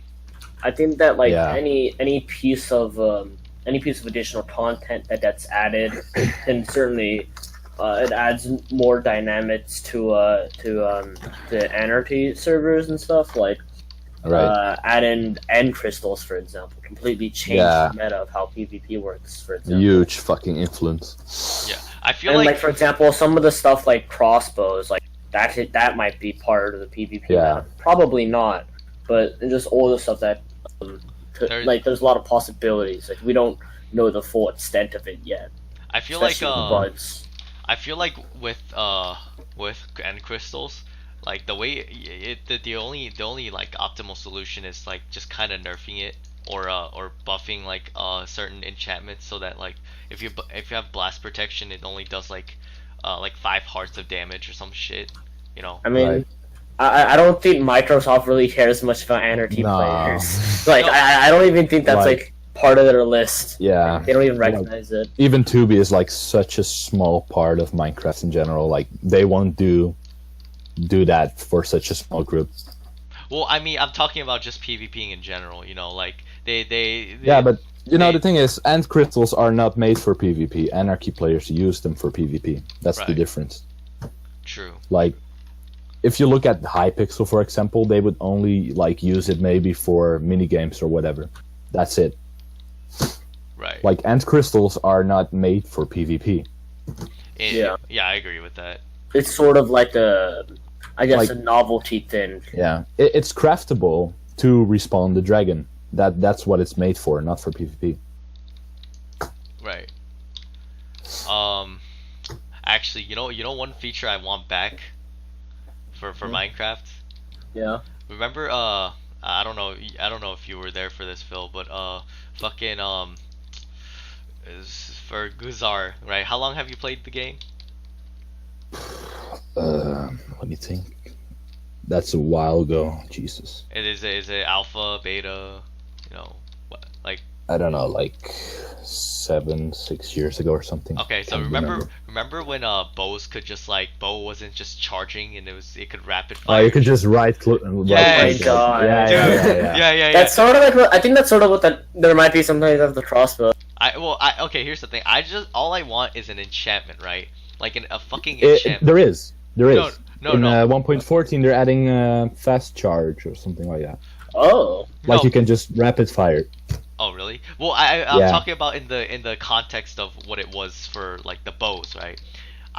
I think that like Yeah. any piece of additional content that's added, then certainly it adds more dynamics to the anarchy servers and stuff. Like right? add in end crystals, for example, completely change Yeah. the meta of how PvP works. For example, Huge fucking influence. Yeah. I feel and like, like for example, some of the stuff like crossbows, like that might be part of the PvP. Yeah. meta. Probably not, but just all the stuff that There- like there's a lot of possibilities. Like we don't know the full extent of it yet. I feel like Especially with buds. I feel like with end crystals, like the way the only like optimal solution is like just kind of nerfing it or buffing like certain enchantments so that like if you have blast protection, it only does like 5 hearts of damage or some shit, you know. I mean, Right. I don't think Microsoft really cares much about anarchy No. players. Like, No. I don't even think that's Like- like part of their list. Yeah. They don't even recognize it. Even 2B is like such a small part of Minecraft in general. Like they won't do that for such a small group. Well, I mean, I'm talking about just PvPing in general, you know, like they Yeah, but you know they- the thing is, end crystals are not made for PvP. Anarchy players use them for PvP. That's the Right. difference. True. Like, if you look at Hypixel, for example, they would only like use it maybe for mini games or whatever. That's it. Right. Like, end crystals are not made for PvP. Yeah. Yeah, I agree with that. It's sort of like I guess Like- a novelty thing. Yeah, it's craftable to respawn the dragon. That's what it's made for, not for PvP. Right. Actually, you know one feature I want back for Minecraft. Yeah. Remember, I don't know if you were there for this, Phil, but fucking for Guzar, right? How long have you played the game? Let me think. That's a while ago. Jesus. Is it alpha, beta? You know, what, like. I don't know, like 6 years ago or something. Okay, so Can't remember when bows could just like bow wasn't just charging and it could rapid Oh, fire. you could just right click. Yes! Oh my God. Yeah, Dude, yeah, yeah, yeah. yeah. That's sort of like I think that's sort of what there might be something like that with the crossbow. Okay, here's the thing. All I want is an enchantment, right? Like a fucking There enchantment. is. No, In no. 1.14, they're adding fast charge or something like that. Oh. Like No. you can just rapid fire it. Oh, really? Well, I'm Yeah. talking about in the context of what it was for like the bows, right?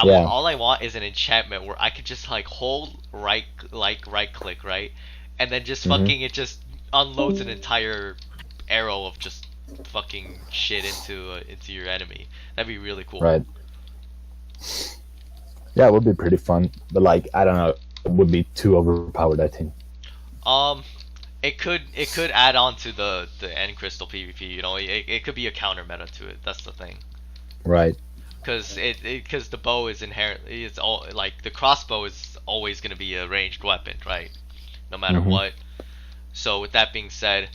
Yeah. All I want is an enchantment where I could just like hold right click, right, and then just Mhm. fucking it just unloads an entire arrow of just fucking shit into your enemy. That'd be really cool. Right. Yeah, it would be pretty fun. But like, I don't know, it would be too overpowered, I think. It could add on to the end crystal PvP. You know, it could be a counter meta to it. That's the thing. Right. Because the bow is inherently it's all like the crossbow is always gonna be a ranged weapon, right? No matter Mhm. what. So with that being said,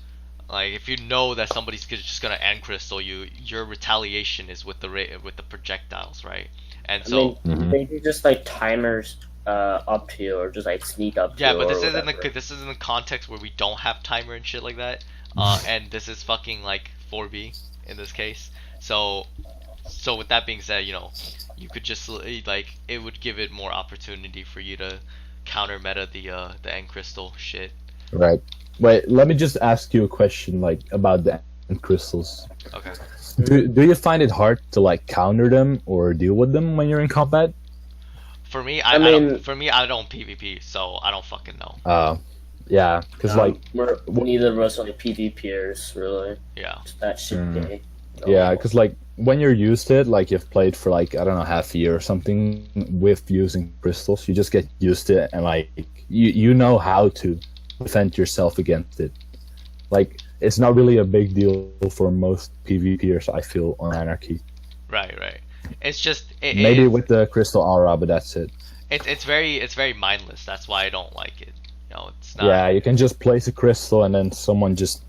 like if you know that somebody's just gonna end crystal you, your retaliation is with the projectiles, right? And so I mean, Mhm. they do just like timers up to you or just like sneak up to yeah, you. but or this isn't whatever. this is in the context where we don't have timer and shit like that. And this is fucking like 4B in this case. So with that being said, you know, you could just like it would give it more opportunity for you to counter meta the end crystal shit. Right. Wait, let me just ask you a question, like, about the end crystals. Okay. Do you find it hard to, like, counter them or deal with them when you're in combat? For me, I I mean- don't PvP, so I don't fucking know. Yeah, because, like, we're neither of us are like PvPers really. Yeah. That shit Mm. day. yeah, because, like, when you're used to it, like, you've played for, like, I don't know, half a year or something with using crystals, you just get used to it, and, like, you know how to defend yourself against it. Like, it's not really a big deal for most PvPers, I feel, on Anarchy. Right. It's just Maybe with the crystal aura, but that's it. it's very mindless. That's why I don't like it. You know, it's not. Yeah, you can just place a crystal and then someone just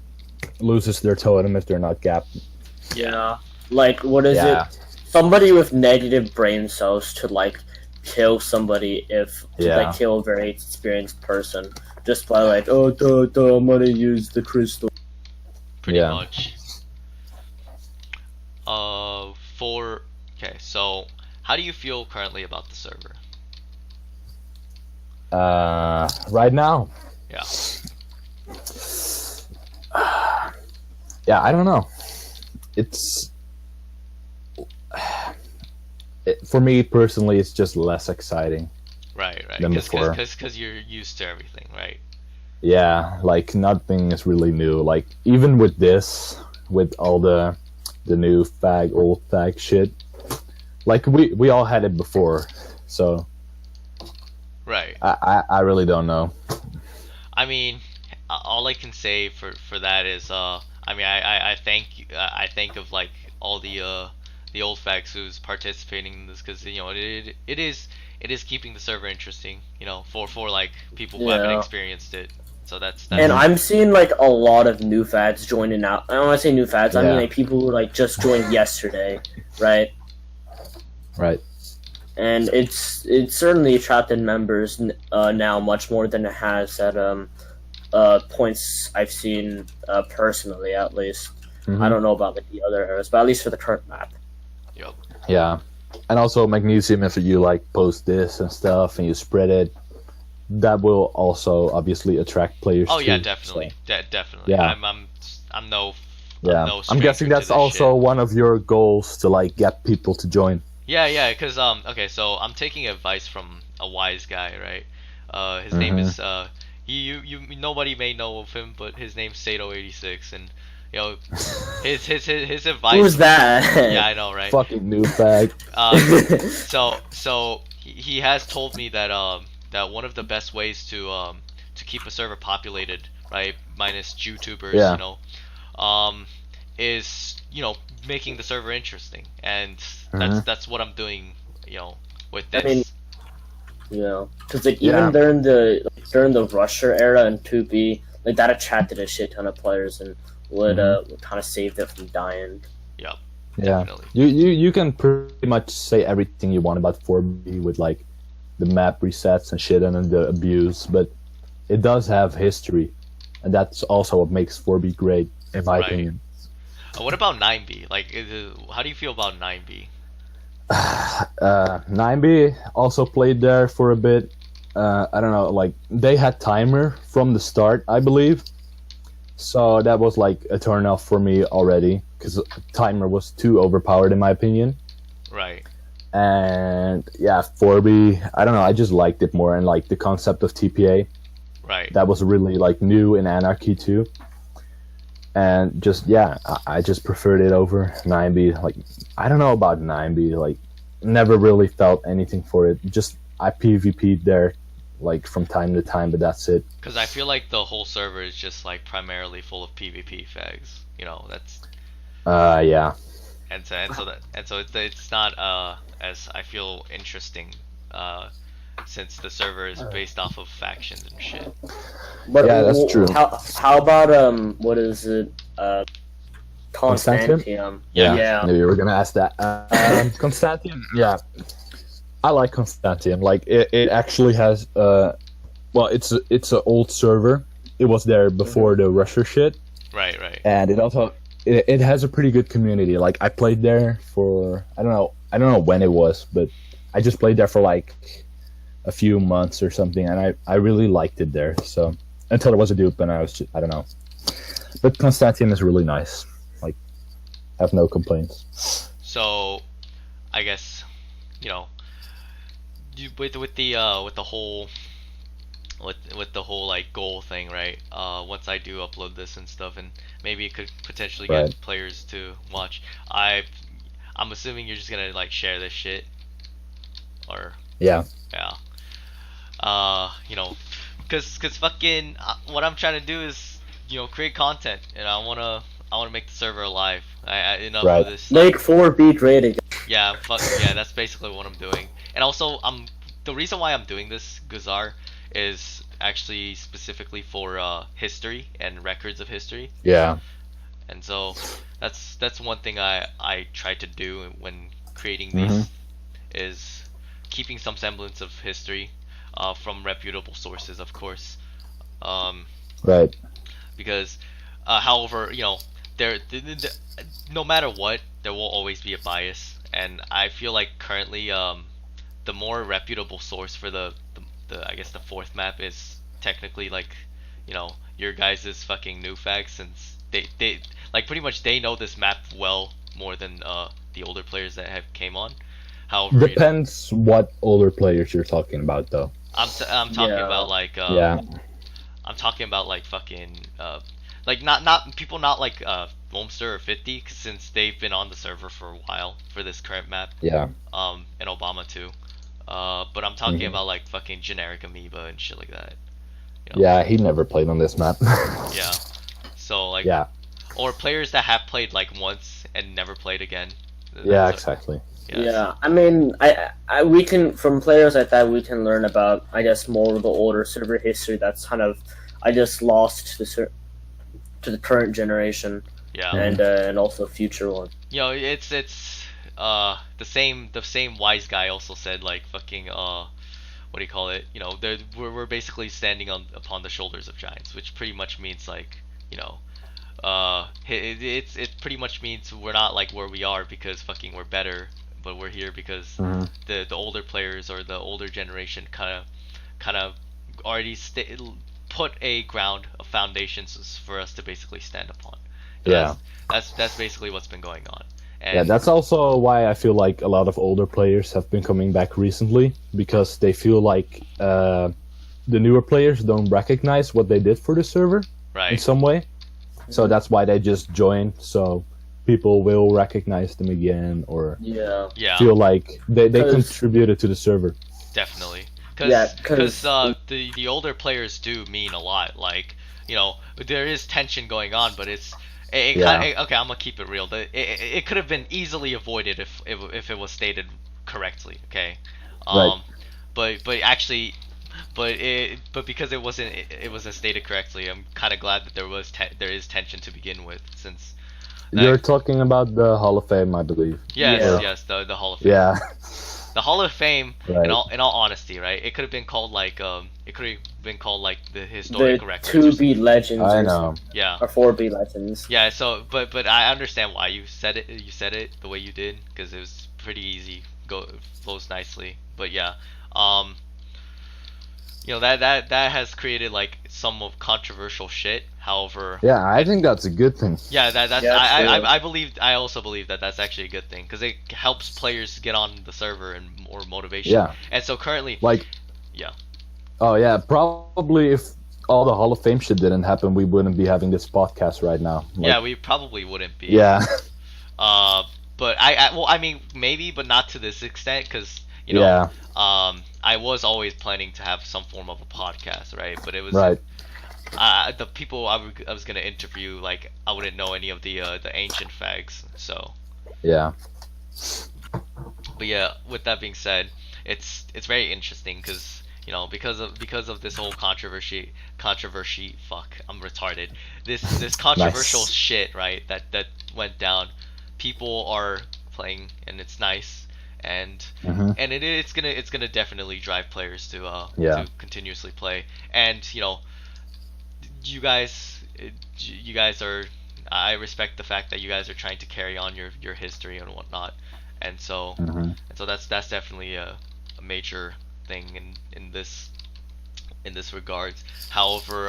loses their totem if they're not gapped. Yeah. Like what is Yeah. it? Somebody with negative brain cells to like kill somebody if to Yeah. like kill a very experienced person just by like I'm gonna use the crystal. Pretty Yeah. much. Okay, so how do you feel currently about the server? Right now, Yeah. yeah, I don't know. For me personally, it's just less exciting. Right. Than before. Because you're used to everything, right? Yeah, like nothing is really new. Like even with this, with all the the new fag, old fag shit. Like we all had it before, so Right. I really don't know. I mean, all I can say for that is I mean I think of like all the old fags who's participating in this, because it is keeping the server interesting, for like people who haven't Yeah. experienced it. So that's And I'm seeing like a lot of new fads joining out. I don't want to say new fads. I mean Yeah. like people who like just joined yesterday, right? Right. And it's certainly attracted members now much more than it has at points I've seen personally, at least. Mhm. I don't know about like the other eras, but at least for the current map. Yep. Yeah, and also Magnesium, if you like post this and stuff and you spread it, that will also obviously attract players. Oh yeah, too, definitely. so, Definitely. Yeah. I'm no yeah. no I'm stranger guessing to that's this also shit. one of your goals, to like get people to join. Yeah, because okay, so I'm taking advice from a wise guy, right? His name Mhm. is you nobody may know of him, but his name's Sato86, and his advice. Who's that? Yeah, I know, right? Fucking new fag. So he has told me that that one of the best ways to keep a server populated, right, minus YouTubers, Yeah. is making the server interesting, and Mhm. that's what I'm doing, with I this. mean, because like Yeah. even during the Rusher era and 2B, like that attracted a shit ton of players and would kind of saved it from dying. Yep, Yeah, definitely. you can pretty much say everything you want about 4B with like the map resets and shit and then the abuse, but it does have history, and that's also what makes 4B great, in my Right. opinion. What about 9B? Like, how do you feel about 9B? 9B also played there for a bit. I don't know, like they had timer from the start, I believe. So that was like a turn off for me already, because timer was too overpowered in my opinion. Right. And yeah, 4B, I don't know, I just liked it more, and like the concept of TPA, Right. that was really like new in Anarchy too. And just yeah, I just preferred it over 9B. Like I don't know about 9B, like never really felt anything for it. Just I PvP'd there like from time to time, but that's it. Because I feel like the whole server is just like primarily full of PvP fags. That's Yeah. so it's not as I feel interesting, since the server is based off of factions and shit. But Yeah, that's true. How about what is it? Constantium? Constantium. Yeah, Yeah. knew you were gonna ask that. Constantium, yeah, I like Constantium. Like it actually has well, it's an old server. It was there before the Rusher shit, Right. Right. and it has a pretty good community. Like I played there for I don't know when it was, but I just played there for like a few months or something, and I really liked it there. So until there was a dupe, and I don't know. But Constantium is really nice. Like, I have no complaints. So, I guess, with the whole with the whole like goal thing, right? Once I do upload this and stuff, and maybe it could potentially get Right. players to watch. I'm assuming you're just gonna like share this shit, or Yeah. yeah. Cause fucking what I'm trying to do is create content, and I wanna make the server alive. Enough Right. of this. Make 4B great again. Yeah, yeah, that's basically what I'm doing. And also, the reason why I'm doing this, Guzar, is actually specifically for history and records of history. Yeah. And so that's one thing I try to do when creating these, Mhm. is keeping some semblance of history, from reputable sources, of course. Right. Because, however, no matter what, there will always be a bias, and I feel like currently, the more reputable source for the I guess the fourth map is technically like, your guys' fucking new fags, since they like pretty much they know this map well more than the older players that have came on. However, Depends what older players you're talking about, though. I'm talking Yeah. about like Yeah. I'm talking about like fucking like not people not like Womster or 50 since they've been on the server for a while for this current map. Yeah. And Obama too. But I'm talking about like fucking generic amoeba and shit like that. You know? Yeah, he never played on this map. Yeah. So like. Yeah. Or players that have played like once and never played again. Yeah, exactly. Yeah, I mean, we can, from players like that, we can learn about, I guess, more of the older server history that's kind of, I guess, lost to the current generation. Yeah. And also future one. You know, it's the same wise guy also said like fucking what do you call it? You know, we're basically standing upon the shoulders of giants, which pretty much means like, you know, it pretty much means we're not like where we are because fucking we're better, but we're here because the older players or the older generation kind of already put a ground of foundations for us to basically stand upon. Yeah, that's basically what's been going on. And yeah, that's also why I feel like a lot of older players have been coming back recently, because they feel like the newer players don't recognize what they did for the server in some way. So that's why they just join, so people will recognize them again, or feel like they contributed to the server. Definitely. Because the older players do mean a lot. Like, you know, there is tension going on, but okay, I'm gonna keep it real. It could have been easily avoided if it was stated correctly. Okay, right. But actually, but because it wasn't stated correctly, I'm kind of glad that there is tension to begin with, since you're talking about the Hall of Fame, I believe. Yes, the Hall of Fame. Yeah. The Hall of Fame, right. in all honesty, right? It could have been called like the historic records. 2B legends. I know. Yeah. Or 4B legends. Yeah. So, but I understand why you said it. You said it the way you did, because it was pretty easy. Flows nicely. But yeah. You know, that has created like some of controversial shit. However, yeah, I think that's a good thing. Yeah, I also believe that that's actually a good thing, because it helps players get on the server and more motivation. Yeah. And so currently, like, yeah. Oh yeah, probably if all the Hall of Fame shit didn't happen, we wouldn't be having this podcast right now. Like, yeah, we probably wouldn't be. Yeah. But I mean, maybe, but not to this extent, because you know, I was always planning to have some form of a podcast, right? But it was right. The people I was gonna interview, like, I wouldn't know any of the ancient fags, so. Yeah. But yeah, with that being said, it's very interesting, because you know, because of this whole controversy. Fuck, I'm retarded. This controversial nice. shit, right? That went down. People are playing, and it's nice. And it's gonna definitely drive players to continuously play. And you know, you guys are, I respect the fact that you guys are trying to carry on your history and whatnot. And so that's definitely a major thing in this regards. However,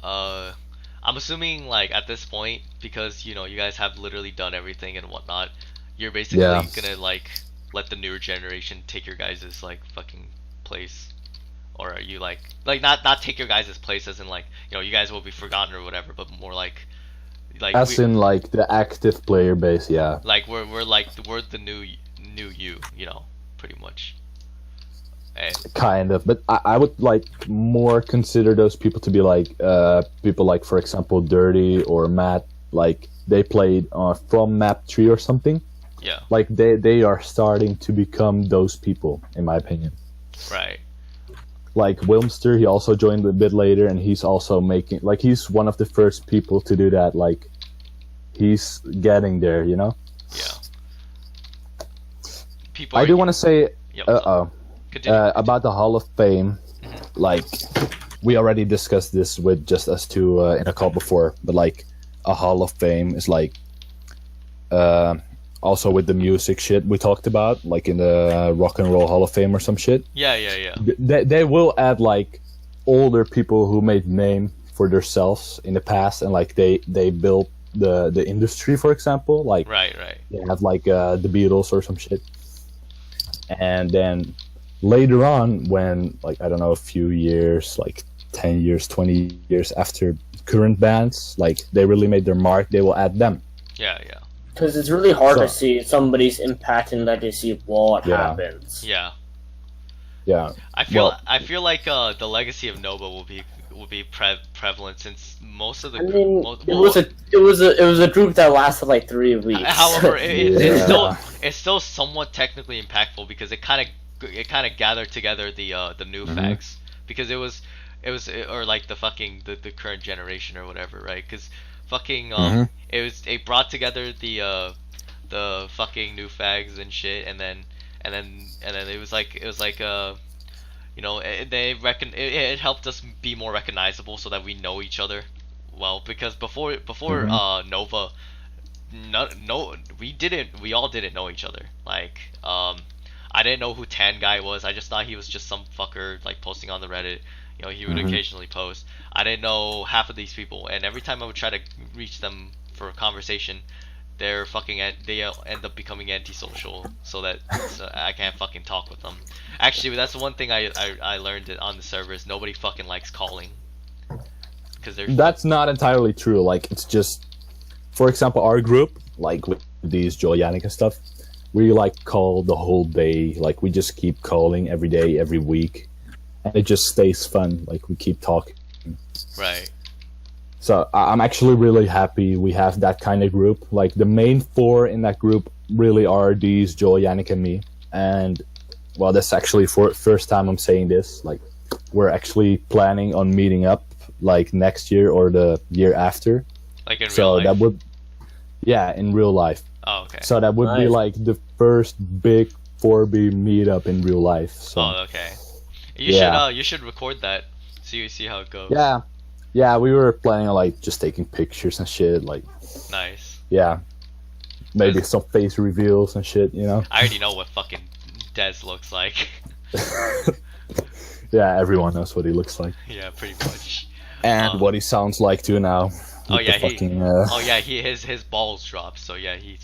I'm assuming, like, at this point, because you know you guys have literally done everything and whatnot, you're basically gonna like let the newer generation take your guys' like fucking place, or are you like not take your guys' place as in like, you know, you guys will be forgotten or whatever, but more like as in like the active player base, yeah. Like we're the new you know, pretty much. And kind of, but I would like more consider those people to be like people like, for example, Dirty or Matt, like they played from map 3 or something. Yeah. Like they are starting to become those people, in my opinion. Right. Like Wilmster, he also joined a bit later, and he's also making, like, he's one of the first people to do that. Like, he's getting there, you know? Yeah. People. I do want to say, Yep. about the Hall of Fame, like, we already discussed this with just us two in a call before, but like, a Hall of Fame is like, also with the music shit we talked about, like in the Rock and Roll Hall of Fame or some shit. Yeah. They will add like older people who made name for themselves in the past, and like they built the industry, for example. Like right. They have like the Beatles or some shit. And then later on, when like, I don't know, a few years, like 10 years, 20 years after current bands, like they really made their mark, they will add them. Yeah. Because it's really hard to So- see somebody's impact and legacy while it Yeah. happens. Yeah. Yeah. I feel Well- I feel like the legacy of Nova will be prevalent since most of the I mean, most, it was a group that lasted like 3 weeks. however, it's Yeah. still somewhat technically impactful because it kind of gathered together the new fags, because it was or like the fucking the current generation or whatever, right? Because fucking it brought together the fucking new fags and shit, and then it was like you know, it helped us be more recognizable so that we know each other well, because before Nova, we all didn't know each other. Like I didn't know who Tan Guy was. I just thought he was just some fucker like posting on the Reddit. You know, he would occasionally post. I didn't know half of these people, and every time I would try to reach them for a conversation, they end up becoming antisocial, so I can't fucking talk with them. Actually, that's the one thing I learned on the servers. Nobody fucking likes calling, because they're That's not entirely true. Like, it's just, for example, our group, like with these Joel, Yannick and stuff, we like call the whole day. Like, we just keep calling every day, every week, and it just stays fun. Like, we keep talking. right. So I'm actually really happy we have that kind of group. Like, the main four in that group really are these Joel, Yannick, and me. And, well, that's actually for first time I'm saying this. Like, we're actually planning on meeting up, like, next year or the year after. Like in So real life. that would, yeah, in real life. Oh, okay. So that would be Nice. like the first big 4B meetup in real life. So Oh, okay. Yeah. You should record that. See how it goes. yeah, we were planning on like just taking pictures and shit. Like, Nice. yeah, maybe some face reveals and shit. You know? I already know what fucking Dez looks like. Yeah, everyone knows what he looks like Yeah, pretty much. and what he sounds like too now. Oh with yeah, the he. fucking, Oh yeah, his balls dropped. So yeah, he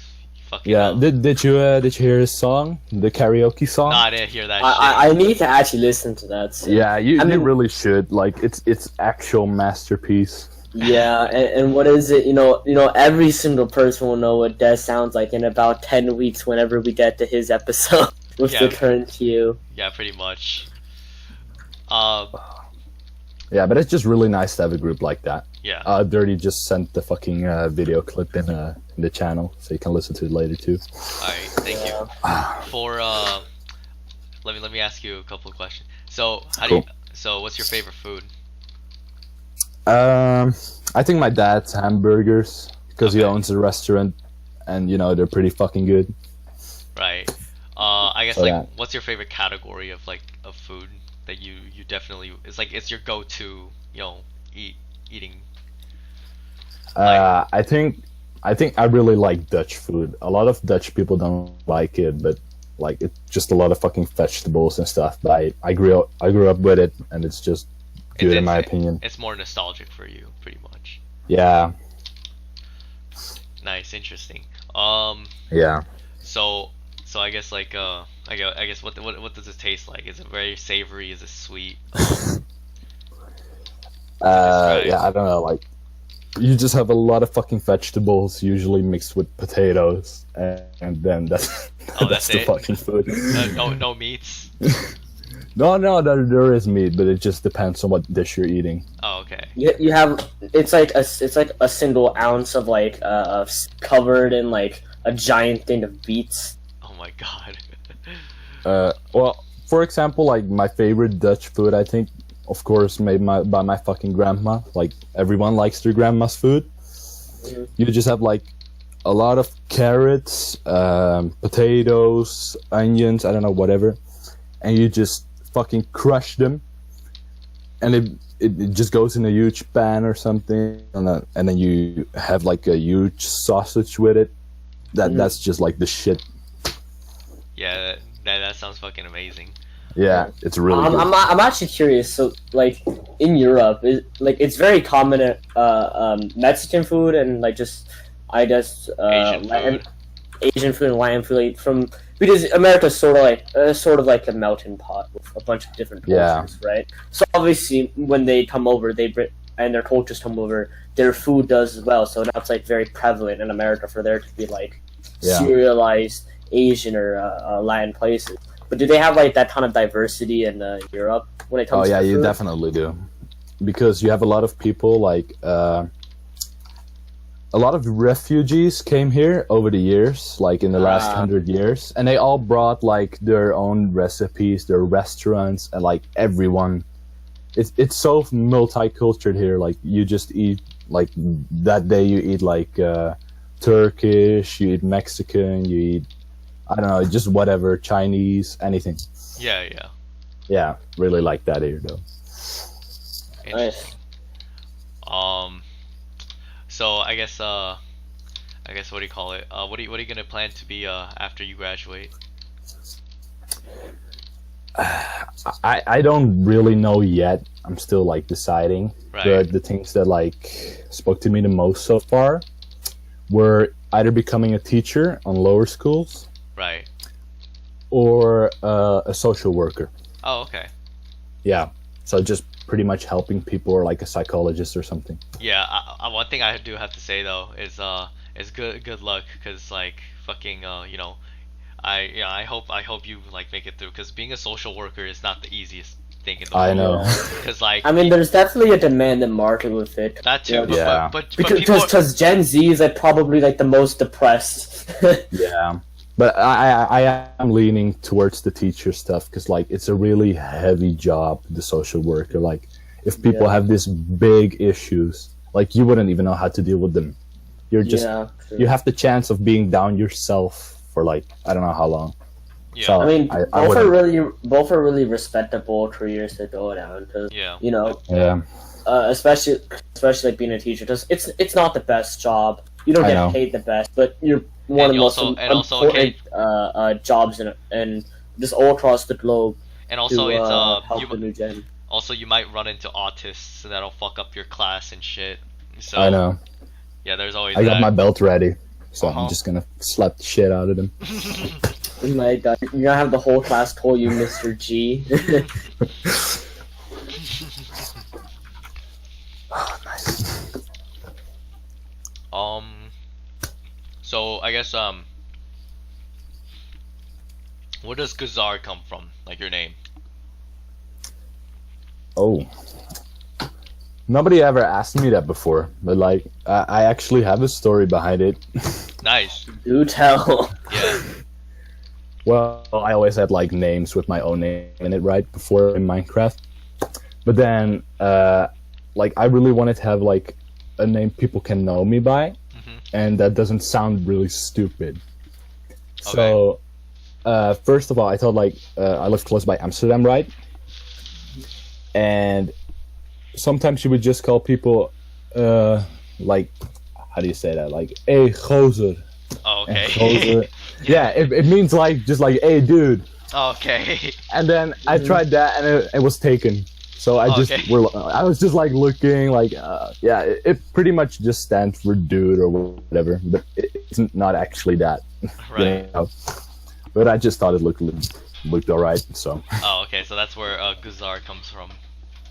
fucking. yeah. Did you hear his song, the karaoke song? No, I didn't hear that I need to actually listen to that. So. Yeah, you I mean- really should. Like, it's actual masterpiece. Yeah, and what is it? You know, every single person will know what Des sounds like in about 10 weeks whenever we get to his episode with Yeah. the current queue. shit. Yeah, pretty much. Yeah, but it's just really nice to have a group like that. Yeah. Dirty just sent the fucking video clip in the channel, so you can listen to it later too. All right. Thank you. For let me ask you a couple of questions. So Cool. So what's your favorite food? I think my dad's hamburgers, because he Okay. owns a restaurant, and you know they're pretty fucking good. Right. I guess So like that- what's your favorite category of of food that you definitely it's your go-to, you know, eating. I think I really like Dutch food. A lot of Dutch people don't like it, but like it's just a lot of fucking vegetables and stuff. But I grew up with it, and it's just good in my opinion. It's more nostalgic for you, pretty much. Yeah, Nice, interesting. yeah. So I guess like I guess what does it taste like? Is it very savory? Is it sweet? Describe. Yeah, I don't know. Like, you just have a lot of fucking vegetables, usually mixed with potatoes, and then that's Oh, that's that's the it? fucking food. No meats. No, there is meat, but it just depends on what dish you're eating. Oh, okay. You have it's like a single ounce of like covered in like a giant thing of beets. Oh my god. Well, for example, like my favorite Dutch food, I think, of course, made by my fucking grandma. Like, everyone likes their grandma's food. Mhm. You just have like a lot of carrots, potatoes, onions, I don't know, whatever, and you just fucking crush them, and it just goes in a huge pan or something, and then you have like a huge sausage with it. That's just like the shit. Yeah, that sounds fucking amazing. Yeah, it's really good. I'm actually curious. So, like in Europe, it's very common Mexican food and like just I guess Asian food. Asian food and Latin food because America's sort of like a melting pot with a bunch of different Yeah. cultures, right? So obviously, when they come over, they and their cultures come over, their food does as well. So now it's like very prevalent in America for there to be like Yeah. serialized Asian or Latin places. But do they have like that kind of diversity in Europe when it comes? Oh yeah, to you food? definitely do, because you have a lot of people like a lot of refugees came here over the years, like in the last 100 years, and they all brought like their own recipes, their restaurants, and like everyone. It's so multicultural here. Like you just eat like that day you eat like Turkish, you eat Mexican, you eat I don't know, just whatever, Chinese, anything. Yeah, yeah. Yeah, really like that here though. Interesting. So I guess what do you call it? What are you gonna plan to be after you graduate? I don't really know yet. I'm still like deciding. Right. But the things that like spoke to me the most so far were either becoming a teacher on lower schools Right. or a social worker. Oh, okay. Yeah. So just pretty much helping people, or like a psychologist or something. Yeah. One thing I do have to say though is good luck, because like fucking you know, I hope you like make it through, because being a social worker is not the easiest thing in the world. I know. Because like I mean, there's definitely a demand and market with it. that too. Yeah. But people Because Gen Z is like probably like the most depressed. Yeah. But I am leaning towards the teacher stuff, because like it's a really heavy job, the social worker. Like if people Yeah. have these big issues, like you wouldn't even know how to deal with them. You're just Yeah, true. you have the chance of being down yourself for like I don't know how long. Yeah. So I mean, I both are really respectable careers to go down. Cause, Yeah. you know, yeah. especially like being a teacher, because it's not the best job. You don't I get know. paid the best, but you're one of the most important jobs in just all across the globe And also to it's help the new gen. also you might run into autists that'll fuck up your class and shit. So I know. yeah, there's always I that. got my belt ready, so Uh-huh. I'm just gonna slap the shit out of them. Oh my God, you're gonna have the whole class call you Mr. G. Oh, nice. So I guess where does Guzar come from? Like your name? Oh. Nobody ever asked me that before, but like I actually have a story behind it. Nice. Do tell. Yeah. Well, I always had like names with my own name in it, right, before in Minecraft. But then, like, I really wanted to have like a name people can know me by, and that doesn't sound really stupid. So, first of all, I thought like I live close by Amsterdam, right? And sometimes you would just call people, like, how do you say that? Like, hey, gozer. Oh, And okay. gozer. Yeah, it means like just like, hey, dude. Okay. And then I tried that, and it was taken. So I just Okay. I was just like looking like yeah, it pretty much just stands for dude or whatever, but it's not actually that. Right. You know? But I just thought it looked alright. So Oh, okay. So that's where Guzar comes from.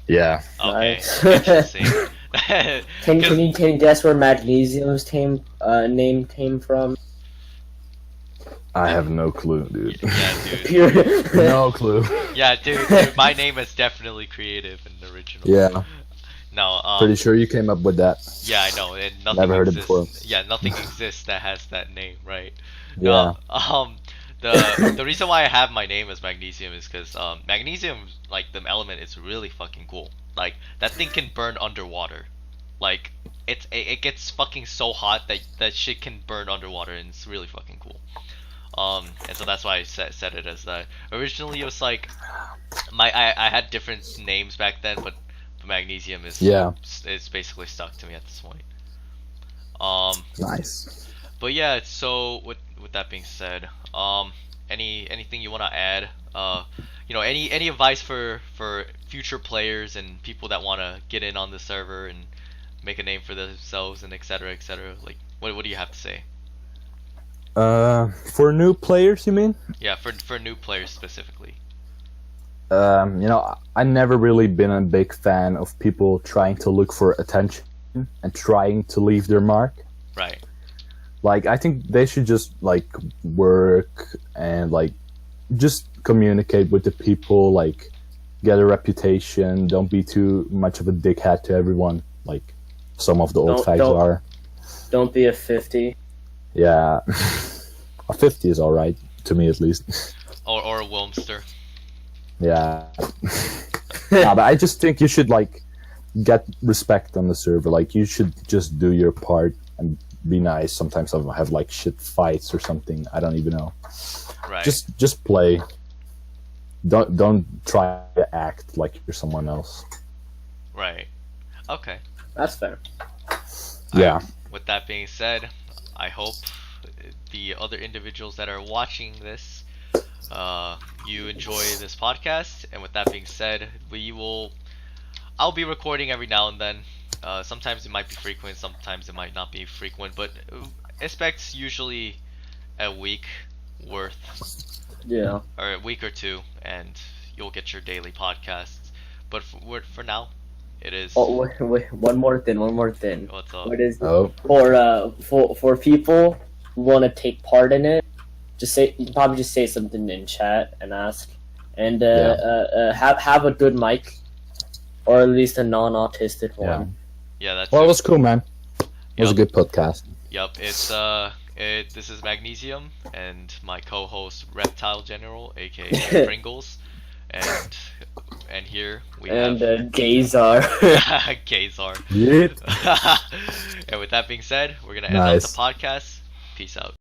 yeah, Okay. Nice. Interesting. Can you guess where Magnesium's name came from? I have no clue, dude. Yeah, dude. Pure. No clue. Yeah, dude. My name is definitely creative and original. Yeah, No. pretty sure you came up with that. Yeah, I know. And nothing Never heard it exists. before. Yeah, nothing exists that has that name, right? Yeah. No, the reason why I have my name as Magnesium is because magnesium, like the element, is really fucking cool. Like that thing can burn underwater. Like it gets fucking so hot that shit can burn underwater, and it's really fucking cool. And so that's why I said it as that. Originally, it was like I had different names back then, but magnesium is it's basically stuck to me at this point. Nice. But yeah, so with that being said, anything you want to add? You know, any advice for future players and people that want to get in on the server and make a name for themselves and etc. etc. Like, what do you have to say? For new players, you mean? Yeah, for new players specifically. I never really been a big fan of people trying to look for attention and trying to leave their mark. Right. Like, I think they should just, like, work and, like, just communicate with the people, like, get a reputation, don't be too much of a dickhead to everyone, like some of the old fags are. Don't be a 50. Yeah. A 50 is alright, to me at least. Or a Wilmster. Yeah. But I just think you should, like, get respect on the server. Like, you should just do your part and be nice. Sometimes I'll have, like, shit fights or something. I don't even know. Right. Just play. Don't try to act like you're someone else. Right. Okay. That's fair. Yeah. With that being said, I hope the other individuals that are watching this, you enjoy this podcast. And with that being said, I'll be recording every now and then. Sometimes it might be frequent, sometimes it might not be frequent, but expect usually a week worth. Yeah. Or a week or two, and you'll get your daily podcasts. But for now, it is. Oh, wait, one more thing. What's up? What is Oh. for people who want to take part in it? Probably just say something in chat and ask, and have a good mic, or at least a non-autistic one. Yeah, that's. Well, it was cool, man. It was a Yep. good podcast. Yep, this is Magnesium and my co-host Reptile General, aka Pringles, and here we have Gazar. Gazar. Yeah. And with that being said, we're gonna end up the podcast. Peace out.